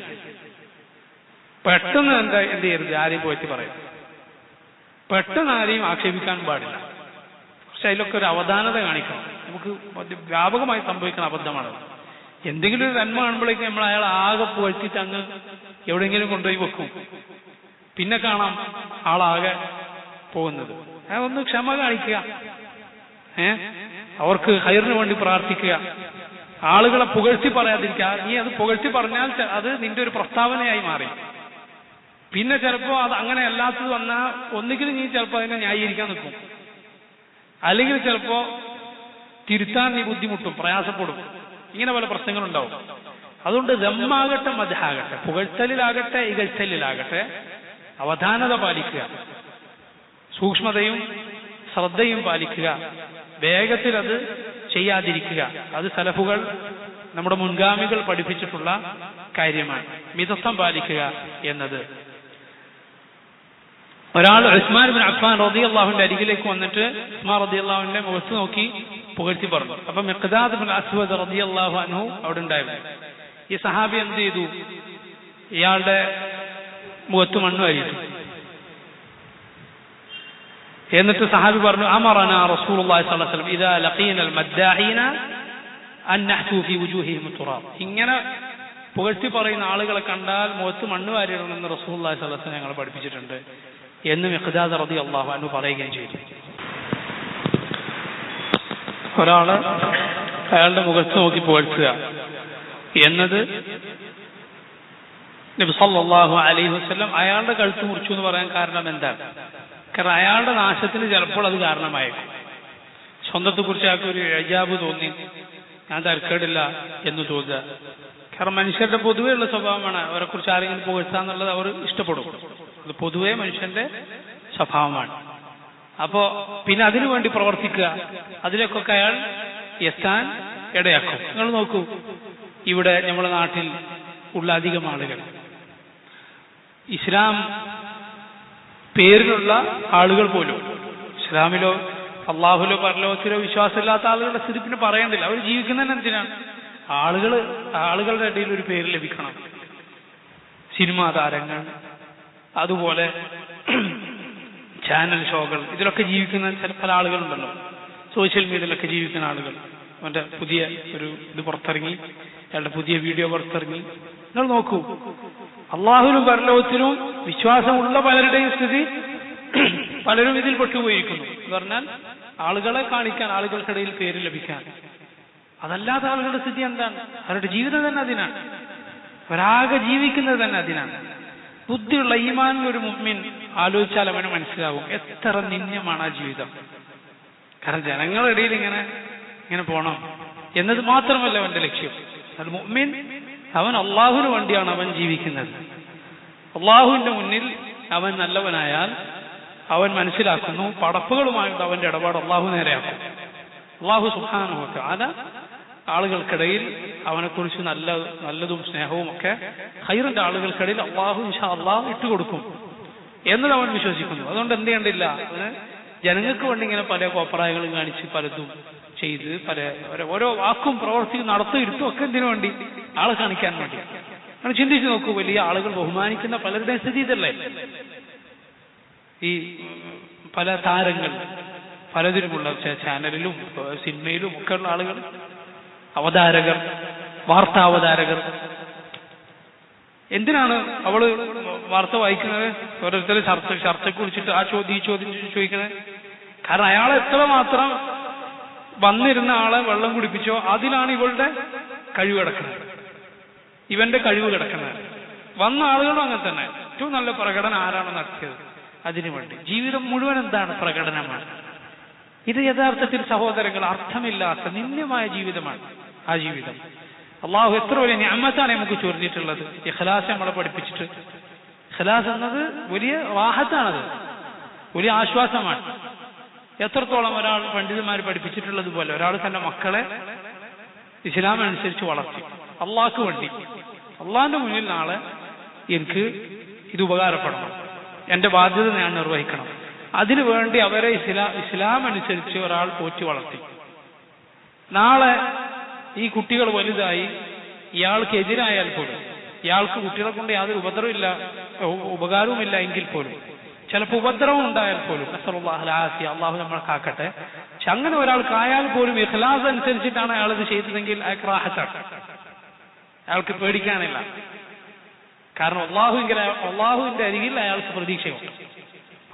പെട്ടെന്ന് എന്ത് ചെയ്യരുത്, ആരെയും പോയിട്ട് പറയും, പെട്ടെന്ന് ആരെയും ആക്ഷേപിക്കാൻ പാടില്ല. പക്ഷെ അതിലൊക്കെ ഒരു അവധാനത കാണിക്കണം. നമുക്ക് വ്യാപകമായി സംഭവിക്കുന്ന അബദ്ധമാണ്. എന്തെങ്കിലും ഒരു നന്മ കാണുമ്പോഴേക്കും നമ്മൾ അയാൾ ആകെ പുകഴ്ത്തിയിട്ട് അങ്ങ് എവിടെയെങ്കിലും കൊണ്ടുപോയി വെക്കും, പിന്നെ കാണാം ആളാകെ പോകുന്നത്. ഒന്ന് ക്ഷമ കാണിക്കുക, അവർക്ക് ഹൈറിന് വേണ്ടി പ്രാർത്ഥിക്കുക, ആളുകളെ പുകഴ്ത്തി പറയാതിരിക്കുക. നീ അത് പുകഴ്ത്തി പറഞ്ഞാൽ അത് നിന്റെ ഒരു പ്രസ്താവനയായി മാറി. പിന്നെ ചിലപ്പോ അത് അങ്ങനെ അല്ലാത്തത് വന്നാൽ ഒന്നുകിലും നീ ചിലപ്പോൾ അതിനെ ന്യായീകരിക്കാൻ നിൽക്കും, അല്ലെങ്കിൽ ചിലപ്പോ തിരുത്താൻ നീ ബുദ്ധിമുട്ടും, പ്രയാസപ്പെടും. ഇങ്ങനെ പല പ്രശ്നങ്ങളുണ്ടാവും. അതുകൊണ്ട് ദമ്മാകട്ടെ മദ്ഹാകട്ടെ, പുകഴ്ത്തലിലാകട്ടെ ഇകഴ്ത്തലിലാകട്ടെ അവധാനത പാലിക്കുക, സൂക്ഷ്മതയും ശ്രദ്ധയും പാലിക്കുക, വേഗത്തിൽ അത് ചെയ്യാതിരിക്കുക. അത് സലഫുകൾ നമ്മുടെ മുൻഗാമികൾ പഠിപ്പിച്ചിട്ടുള്ള കാര്യമാണ്, മിതത്വം പാലിക്കുക എന്നത്. ഒരാൾ ഉസ്മാൻ ഇബ്നു അഫ്ഫാൻ റളിയല്ലാഹുവിന്റെ അരികിലേക്ക് വന്നിട്ട് ഉസ്മാൻ റളിയല്ലാഹുവിന്റെ മുഖത്ത് നോക്കി പുകഴ്ത്തി പറഞ്ഞു. അപ്പൊ മിഖ്ദാദ് ഇബ്നു അസ്വദ് റളിയല്ലാഹു അൻഹു അവിടെ ഉണ്ടായിരുന്നു. ഈ സഹാബി എന്ത് ചെയ്തു, ഇയാളുടെ മുഖത്ത് മണ്ണ് വാരിയിട്ടു. എന്നിട്ട് സഹാബി പറഞ്ഞു, അമറനാ റസൂലുള്ളാഹി സ്വല്ലല്ലാഹു അലൈഹി വസല്ലം ഇദാ ലഖീനൽ മദ്ദാഹീന അൻ നഹ്തു ഫീ വുജൂഹിഹിം തുറാബ്. ഇങ്ങനെ പുകഴ്ത്തി പറയുന്ന ആളുകളെ കണ്ടാൽ മുഖത്ത് മണ്ണ് വാരിയിടണമെന്ന് റസൂലുള്ളാഹി സ്വല്ലല്ലാഹു അലൈഹി വസല്ലം ഞങ്ങൾ പഠിപ്പിച്ചിട്ടുണ്ട് എന്ന് മിഖ്ദാദ് റളിയല്ലാഹു അൻഹു പറയുകയും ചെയ്തു. ഒരാള് അയാളുടെ മുഖത്ത് നോക്കി പുകഴ്ത്തുക എന്നത് നബി സല്ലല്ലാഹു അലൈഹി വസല്ലം അയാളുടെ കഴുത്ത് മുറിച്ചു എന്ന് പറയാൻ കാരണം എന്താണ്? കാരണം അയാളുടെ നാശത്തിന് ചിലപ്പോൾ അത് കാരണമായേക്കും. സ്വന്തത്തെക്കുറിച്ച് അയാൾക്ക് ഒരു ഇജാബ് തോന്നി, ഞാൻ തരക്കേടില്ല എന്ന് തോന്നുക. കാരണം മനുഷ്യരുടെ പൊതുവെയുള്ള സ്വഭാവമാണ് അവരെ കുറിച്ച് ആരെങ്കിലും പുകഴ്ത്താന്നുള്ളത് അവർ ഇഷ്ടപ്പെടും. അത് പൊതുവെ മനുഷ്യന്റെ സ്വഭാവമാണ്. അപ്പോ പിന്നെ അതിനു വേണ്ടി പ്രവർത്തിക്കുക, അതിലേക്കൊക്കെ അയാൾ എത്താൻ ഇടയാക്കും. നിങ്ങൾ നോക്കൂ, ഇവിടെ നമ്മുടെ നാട്ടിൽ ഉള്ള അധികം ആളുകൾ ഇസ്ലാം പേരിലുള്ള ആളുകൾ പോലും, ഇസ്ലാമിലോ അള്ളാഹുലോ പരലോകത്തിലോ വിശ്വാസമില്ലാത്ത ആളുകളുടെ സ്ഥിതി പിന്നെ പറയേണ്ടില്ല. അവർ ജീവിക്കുന്നതിന് എന്തിനാണ്? ആളുകളുടെ ഇടയിൽ ഒരു പേര് ലഭിക്കണം. സിനിമാ താരങ്ങൾ, അതുപോലെ ചാനൽ ഷോകൾ, ഇതിലൊക്കെ ജീവിക്കുന്ന പല ആളുകളുണ്ടല്ലോ. സോഷ്യൽ മീഡിയയിലൊക്കെ ജീവിക്കുന്ന ആളുകൾ. അവന്റെ പുതിയ ഒരു ഇത് പുറത്തിറങ്ങി, അയാളുടെ പുതിയ വീഡിയോ പുറത്തിറങ്ങി. നിങ്ങൾ നോക്കൂ, അള്ളാഹുവിനും പരലോകത്തിലും വിശ്വാസമുള്ള പലരുടെയും സ്ഥിതി പലരും ഇതിൽ പെട്ടുപോയിരിക്കുന്നു. എന്ന് പറഞ്ഞാൽ ആളുകളെ കാണിക്കാൻ, ആളുകൾക്കിടയിൽ പേര് ലഭിക്കാൻ. അതല്ലാത്ത ആളുകളുടെ സ്ഥിതി എന്താണ്? അവരുടെ ജീവിതം തന്നെ അതിനാണ്. അവരാകെ ജീവിക്കുന്നത് തന്നെ അതിനാണ്. ബുദ്ധിയുള്ള ഈമാനുള്ള ഒരു മുഅ്മിൻ ആലോചിച്ചാൽ അവന് മനസ്സിലാവും എത്ര നിന്ദ്യമാണ് ആ ജീവിതം. കാരണം ജനങ്ങളുടെ ഇടയിൽ ഇങ്ങനെ പോകണം എന്നത് മാത്രമല്ല അവന്റെ ലക്ഷ്യം. അത് മുഅ്മിൻ അവൻ അള്ളാഹുവിന് വേണ്ടിയാണ് അവൻ ജീവിക്കുന്നത്. അള്ളാഹുവിന്റെ മുന്നിൽ അവൻ നല്ലവനായാൽ അവൻ മനസ്സിലാക്കുന്നു പടപ്പുകളുമായിട്ട് അവന്റെ ഇടപാട് അള്ളാഹു നേരെയാക്കും. അള്ളാഹു സുബ്ഹാനഹു വ തആല ആളുകൾക്കിടയിൽ അവനെക്കുറിച്ച് നല്ലതും സ്നേഹവും ഒക്കെ ഖൈറിന്റെ ആളുകൾക്കിടയിൽ അള്ളാഹു ഇൻഷാ അള്ളാഹു ഇട്ടുകൊടുക്കും എന്നത് അവൻ വിശ്വസിക്കുന്നു. അതുകൊണ്ട് എന്ത് ചെയ്യണ്ടില്ല, അവന് ജനങ്ങൾക്ക് വേണ്ടി ഇങ്ങനെ പല കോപ്രായങ്ങളും കാണിച്ച് പലതും ചെയ്ത് ഓരോ വാക്കും പ്രവർത്തിയും നടത്തിയിരുത്തും ഒക്കെ എന്തിനു വേണ്ടി? ആളെ കാണിക്കാൻ വേണ്ടി. അങ്ങനെ ചിന്തിച്ചു നോക്കൂ, വലിയ ആളുകൾ ബഹുമാനിക്കുന്ന പലരുടെയും സ്ഥിതി ഇതല്ലേ? ഈ പല താരങ്ങൾ, പലതിലുമുള്ള ചാനലിലും സിനിമയിലും ഒക്കെ ഉള്ള ആളുകൾ, അവതാരകർ, വാർത്താവതാരകർ. എന്തിനാണ് അവള് വാർത്ത വായിക്കുന്നത്? ഓരോരുത്തരും ചർച്ചയ്ക്ക് കുറിച്ചിട്ട് ആ ചോദ്യം ഈ ചോദ്യം ചോദിക്കുന്നത്. കാരണം അയാളെ എത്രമാത്രം വന്നിരുന്ന ആളെ വെള്ളം കുടിപ്പിച്ചോ അതിലാണ് ഇവളുടെ കഴിവ് കിടക്കുന്നത്, ഇവന്റെ കഴിവ് കിടക്കുന്നത്. വന്ന ആളുകളും അങ്ങനെ തന്നെ. ഏറ്റവും നല്ല പ്രകടനം ആരാണ് നടത്തിയത് അതിനുവേണ്ടി. ജീവിതം മുഴുവൻ എന്താണ്? പ്രകടനമാണ്. ഇത് യഥാർത്ഥത്തിൽ സഹോദരങ്ങൾ അർത്ഥമില്ലാത്ത നിന്ദ്യമായ ജീവിതമാണ് ആ ജീവിതം. അള്ളാഹു എത്ര വലിയ നിഅമത്താണ് നമുക്ക് ചൊരിഞ്ഞിട്ടുള്ളത്. ഇഖ്ലാസ് നമ്മളെ പഠിപ്പിച്ചിട്ട്. ഇഖ്ലാസ് എന്നത് വലിയ റാഹത്താണത്, വലിയ ആശ്വാസമാണ്. എത്രത്തോളം ഒരാൾ പണ്ഡിതന്മാർ പഠിപ്പിച്ചിട്ടുള്ളത് പോലെ ഒരാൾ തന്റെ മക്കളെ ഇസ്ലാം അനുസരിച്ച് വളർത്തി, അള്ളാഹ്ക്ക് വേണ്ടി, അള്ളാഹിന്റെ മുന്നിൽ നാളെ എനിക്ക് ഇത് ഉപകാരപ്പെടണം, എന്റെ ബാധ്യത ഞാൻ നിർവഹിക്കണം, അതിനു വേണ്ടി അവരെ ഇസ്ലാം അനുസരിച്ച് ഒരാൾ പോറ്റി വളർത്തി. നാളെ ഈ കുട്ടികൾ വലുതായി ഇയാൾക്ക് എതിരായാൽ പോലും, ഇയാൾക്ക് കുട്ടികളെ കൊണ്ട് യാതൊരു ഉപകാരവുമില്ല എങ്കിൽ പോലും, ചിലപ്പോൾ ഉപദ്രവം ഉണ്ടായാൽ പോലും, അള്ളാഹു നമ്മളെ കാക്കട്ടെ, പക്ഷെ അങ്ങനെ ഒരാൾക്കായാൽ പോലും ഇഖ്ലാസ് അനുസരിച്ചിട്ടാണ് അയാൾ ഇത് ചെയ്തതെങ്കിൽ അയാൾക്ക് റാഹത്താണ്, അയാൾക്ക് പേടിക്കാനില്ല. കാരണം അള്ളാഹുവിന്റെ അരികിൽ അയാൾക്ക് പ്രതീക്ഷയുണ്ട്.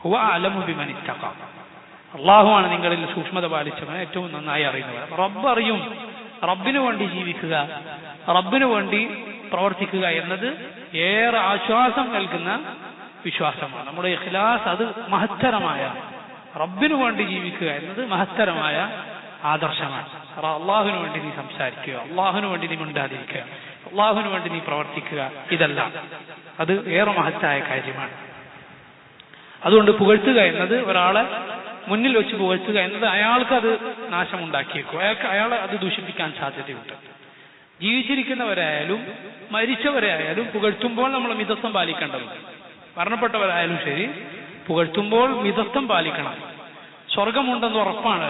ഹുവ അഅലമു ബിമൻ ഇത്തഖ. അള്ളാഹുവാണ് നിങ്ങളിൽ സൂക്ഷ്മത പാലിച്ചവനെ ഏറ്റവും നന്നായി അറിയുന്നവൻ. റബ്ബ് അറിയും. റബ്ബിനു വേണ്ടി ജീവിക്കുക, റബ്ബിനു വേണ്ടി പ്രവർത്തിക്കുക എന്നത് ഏറെ ആശ്വാസം നൽകുന്ന വിശ്വാസമാണ്. നമ്മുടെ ഇഖ്ലാസ് അത് മഹത്തരമായ, റബ്ബിനു വേണ്ടി ജീവിക്കുക എന്നത് മഹത്തരമായ ആദർശമാണ്. അള്ളാഹുവിന് വേണ്ടി നീ സംസാരിക്കുക, അള്ളാഹുവിന് വേണ്ടി നീ മിണ്ടാതിരിക്കുക, അള്ളാഹുവിന് വേണ്ടി നീ പ്രവർത്തിക്കുക, ഇതല്ല, അത് ഏറെ മഹത്തായ കാര്യമാണ്. അതുകൊണ്ട് പുകഴ്ത്തുക എന്നത്, ഒരാളെ മുന്നിൽ വെച്ച് പുകഴ്ത്തുക എന്നത് അയാൾക്കത് നാശമുണ്ടാക്കിയേക്കും, അയാളെ അത് ദൂഷിപ്പിക്കാൻ സാധ്യതയുണ്ട്. ജീവിച്ചിരിക്കുന്നവരായാലും മരിച്ചവരായാലും പുകഴ്ത്തുമ്പോൾ നമ്മൾ മിതത്വം പാലിക്കേണ്ടതുണ്ട്. മരണപ്പെട്ടവരായാലും ശരി, പുകഴ്ത്തുമ്പോൾ മിതത്വം പാലിക്കണം. സ്വർഗമുണ്ടെന്ന് ഉറപ്പാണ്,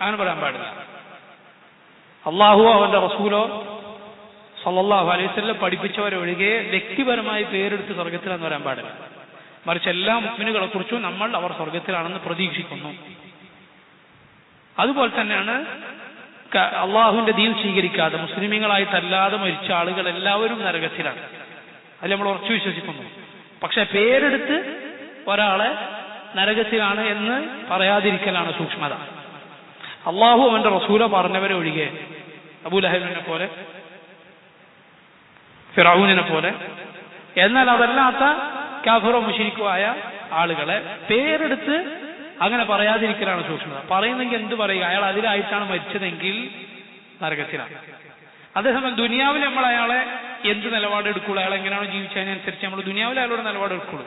അങ്ങനെ പറയാൻ പാടില്ല. അള്ളാഹുവോ അവന്റെ റസൂലോ സല്ലല്ലാഹു അലൈഹി വസല്ലം പഠിപ്പിച്ചവരൊഴികെ വ്യക്തിപരമായി പേരെടുത്ത് സ്വർഗത്തിലാന്ന് പറയാൻ പാടില്ല. മറിച്ച് എല്ലാ മുഅ്മിനുകളെ കുറിച്ചും നമ്മൾ അവർ സ്വർഗത്തിലാണെന്ന് പ്രതീക്ഷിക്കുന്നു. അതുപോലെ തന്നെയാണ് അള്ളാഹുവിന്റെ ദീൻ സ്വീകരിക്കാതെ മുസ്ലിമീങ്ങളായിട്ടല്ലാതെ മരിച്ച ആളുകൾ എല്ലാവരും നരകത്തിലാണ്, അതിൽ നമ്മൾ ഉറച്ചു വിശ്വസിക്കുന്നു. പക്ഷെ പേരെടുത്ത് ഒരാളെ നരകത്തിലാണ് എന്ന് പറയാതിരിക്കലാണ് സൂക്ഷ്മത. അള്ളാഹു അവന്റെ റസൂല പറഞ്ഞവരെ ഒഴികെ, അബൂലഹബിനെ പോലെ, ഫിറഔനിനെ പോലെ, എന്നാൽ അതല്ലാത്ത കാഫിറോ മുശ്രിക്കോ ആയ ആളുകളെ പേരെടുത്ത് അങ്ങനെ പറയാതിരിക്കലാണ് സൂക്ഷ്മത. പറയുന്നെങ്കിൽ എന്ത് പറയുക? അയാൾ അതിലായിട്ടാണ് മരിച്ചതെങ്കിൽ നരകത്തിലാണ്. അതേസമയം ദുനിയാവിൽ നമ്മൾ അയാളെ എന്ത് നിലപാട് എടുക്കുള്ളൂ, അയാൾ എങ്ങനെയാണോ ജീവിച്ചതിനനുസരിച്ച് നമ്മൾ ദുനിയാവിൽ അയാളോട് നിലപാട് എടുക്കുള്ളൂ.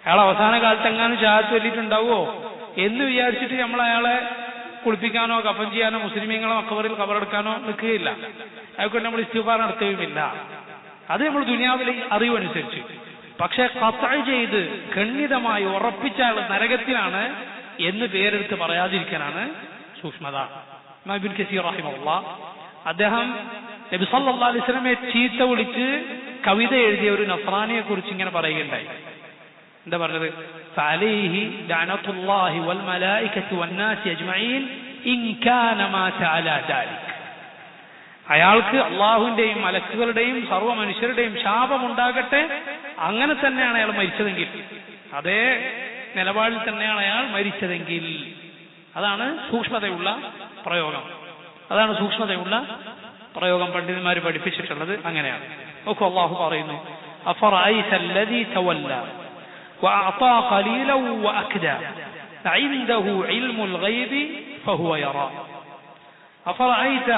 അയാൾ അവസാന കാലത്ത് എങ്ങാനും ഷഹാദത്ത് ചൊല്ലിയിട്ടുണ്ടാവുമോ എന്ന് വിചാരിച്ചിട്ട് നമ്മൾ അയാളെ കുളിപ്പിക്കാനോ കഫൻ ചെയ്യാനോ മുസ്ലിമീങ്ങളോ മക്കബറിൽ കബറെടുക്കാനോ നിൽക്കുകയില്ല. അയാൾക്ക് നമ്മൾ ഇസ്തിഗ്ഫാർ നടത്തുകയുമില്ല. അത് നമ്മൾ ദുനിയാവിലെ അറിവനുസരിച്ച്. പക്ഷെ ഖത്അ ചെയ്ത് ഖണ്ഡിതമായി ഉറപ്പിച്ച ആൾ നരകത്തിലാണ് എന്ന് പേരെടുത്ത് പറയാതിരിക്കാനാണ് സൂക്ഷ്മത. ഇമാം ഇബ്നു കസീർ റഹിമഹുല്ലാഹ് അദ്ദേഹം നബി സല്ലല്ലാഹു അലൈഹി വസല്ലമയെ ചീത്ത വിളിച്ച് കവിത എഴുതിയ ഒരു നസ്രാനിയെ കുറിച്ച് ഇങ്ങനെ പറയുകയുണ്ടായി. എന്താ പറഞ്ഞത്? ഫഅലൈഹി ലഅനത്തുല്ലാഹി വൽ മലായികത്തി വന്നാസി അജ്മഈൻ ഇൻ കാന മാത അലാ ദാലിക്. അയാൾക്ക് അള്ളാഹുവിന്റെയും മലക്കുകളുടെയും സർവ്വ മനുഷ്യരുടെയും ശാപമുണ്ടാകട്ടെ, അങ്ങനെ തന്നെയാണ് അയാൾ മരിച്ചതെങ്കിൽ, അതേ നിലപാടിൽ തന്നെയാണ് അയാൾ മരിച്ചതെങ്കിൽ. അതാണ് സൂക്ഷ്മതയുള്ള പ്രയോഗം. അതാണ് സൂക്ഷ്മതയുള്ള പ്രയോഗം. പണ്ഡിതന്മാർ പഠിപ്പിച്ചിട്ടുള്ളത് അങ്ങനെയാണ്. നോക്കൂ, അള്ളാഹു പറയുന്നു, അഫറഅയ്ത അല്ലദീ തവല്ല വഅഅതാ ഖലീലൻ വഅക്ദാ അഇൻദഹു ഇൽമുൽ ഗൈബി ഫഹുവ യറാ. അഫറഅയ്ത,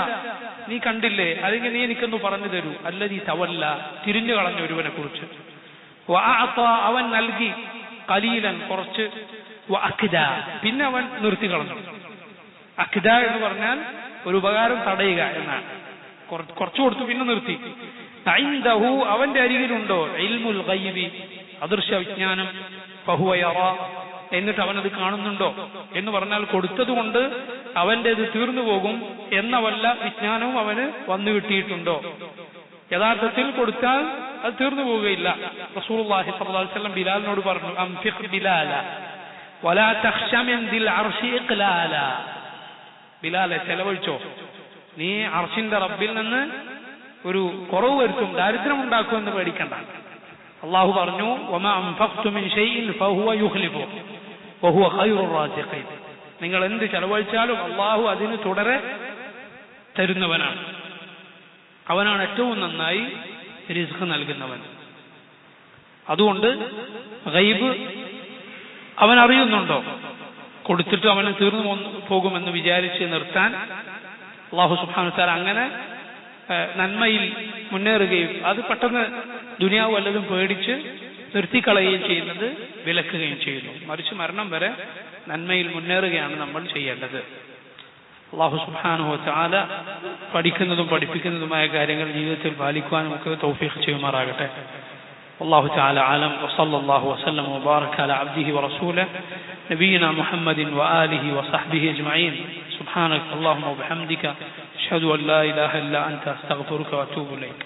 നീ കണ്ടില്ലേ, അല്ലെങ്കിൽ നീ എനിക്കൊന്ന് പറഞ്ഞു തരൂ, അല്ലദീ തവല്ല, തിരിഞ്ഞു കളഞ്ഞ ഒരുവനെ കുറിച്ച്, വഅഅതാ, അവൻ നൽകി, ഖലീലൻ, കുറച്ച്, വഅക്ദാ, പിന്നെ അവൻ നിർത്തി കളഞ്ഞു. അക്ദ എന്ന് പറഞ്ഞാൽ ഒരു ഉപകാരം തടയുക എന്നാണ്. കുറച്ചു കൊടുത്തു പിന്നെ നിർത്തി. ഇൻദഹു, അവന്റെ അരികിലുണ്ടോ, ഇൽമുൽ ഗൈബി, അദൃശ്യ വിജ്ഞാനം, ഫഹുവ യറാ, എന്നിട്ട് അവനത് കാണുന്നുണ്ടോ എന്ന് പറഞ്ഞാൽ കൊടുത്തതുകൊണ്ട് അവൻ്റെത് തീർന്നു പോകും എന്ന വല്ല വിജ്ഞാനവും അവന് വന്നു കിട്ടിയിട്ടുണ്ടോ? യഥാർത്ഥത്തിൽ കൊടുത്താൽ അത് തീർന്നു പോവുകയില്ല. റസൂലുള്ളാഹി സ്വല്ലല്ലാഹു അലൈഹി വസല്ലം ബിലാലിനോട് പറഞ്ഞു, അംഫിഖ് ബിലാല വലാ തഖ്ശ മിൻ ദിൽ അർശി ഇഖ്ലാല. ബിലാലെ, ചെലവഴിച്ചോ, നീ അർശിന്റെ റബ്ബിൽ നിന്ന് ഒരു കുറവ് വരുത്തും, ദാരിദ്ര്യം ഉണ്ടാക്കുമെന്ന് പേടിക്കണ്ട. അള്ളാഹു പറഞ്ഞു, വമാ അൻഫഖ്തു മിൻ ഷൈഇൻ ഫഹുവ യുഖ്ലിഫു വഹുവ ഖൈറുർ റാസിഖീൻ. നിങ്ങൾ എന്ത് ചെലവഴിച്ചാലും അള്ളാഹു അതിന് തുടരെ തരുന്നവനാണ്. അവനാണ് ഏറ്റവും നന്നായി റിസ്ക് നൽകുന്നവൻ. അതുകൊണ്ട് ഗൈബ് അവൻ അറിയുന്നുണ്ടോ? കൊടുത്തിട്ട് അവന് തീർന്നു പോകുമെന്ന് വിചാരിച്ച് നിർത്താൻ അള്ളാഹു സുബ്ഹാനഹു വ തആല അങ്ങനെ നന്മയിൽ മുന്നേറുകയും അത് പെട്ടെന്ന് ദുനിയാവ് വല്ലതും പേടിച്ച് നിർത്തിക്കളയുകയും ചെയ്യുന്നത് വിലക്കുകയും ചെയ്യുന്നു. മറിച്ച് മരണം വരെ നന്മയിൽ മുന്നേറുകയാണ് നമ്മൾ ചെയ്യേണ്ടത്. അള്ളാഹു സുബ്ഹാനഹു വ തആല പഠിക്കുന്നതും പഠിപ്പിക്കുന്നതുമായ കാര്യങ്ങൾ ജീവിതത്തിൽ പാലിക്കുവാനും ഒക്കെ തൗഫീഖ് ചെയ്യുമാറാകട്ടെ. والله تعالى أعلم وصلى الله وسلم وبارك على عبده ورسوله نبينا محمد وآله وصحبه أجمعين. سبحانك اللهم وبحمدك أشهد أن لا إله إلا أنت أستغفرك وأتوب إليك.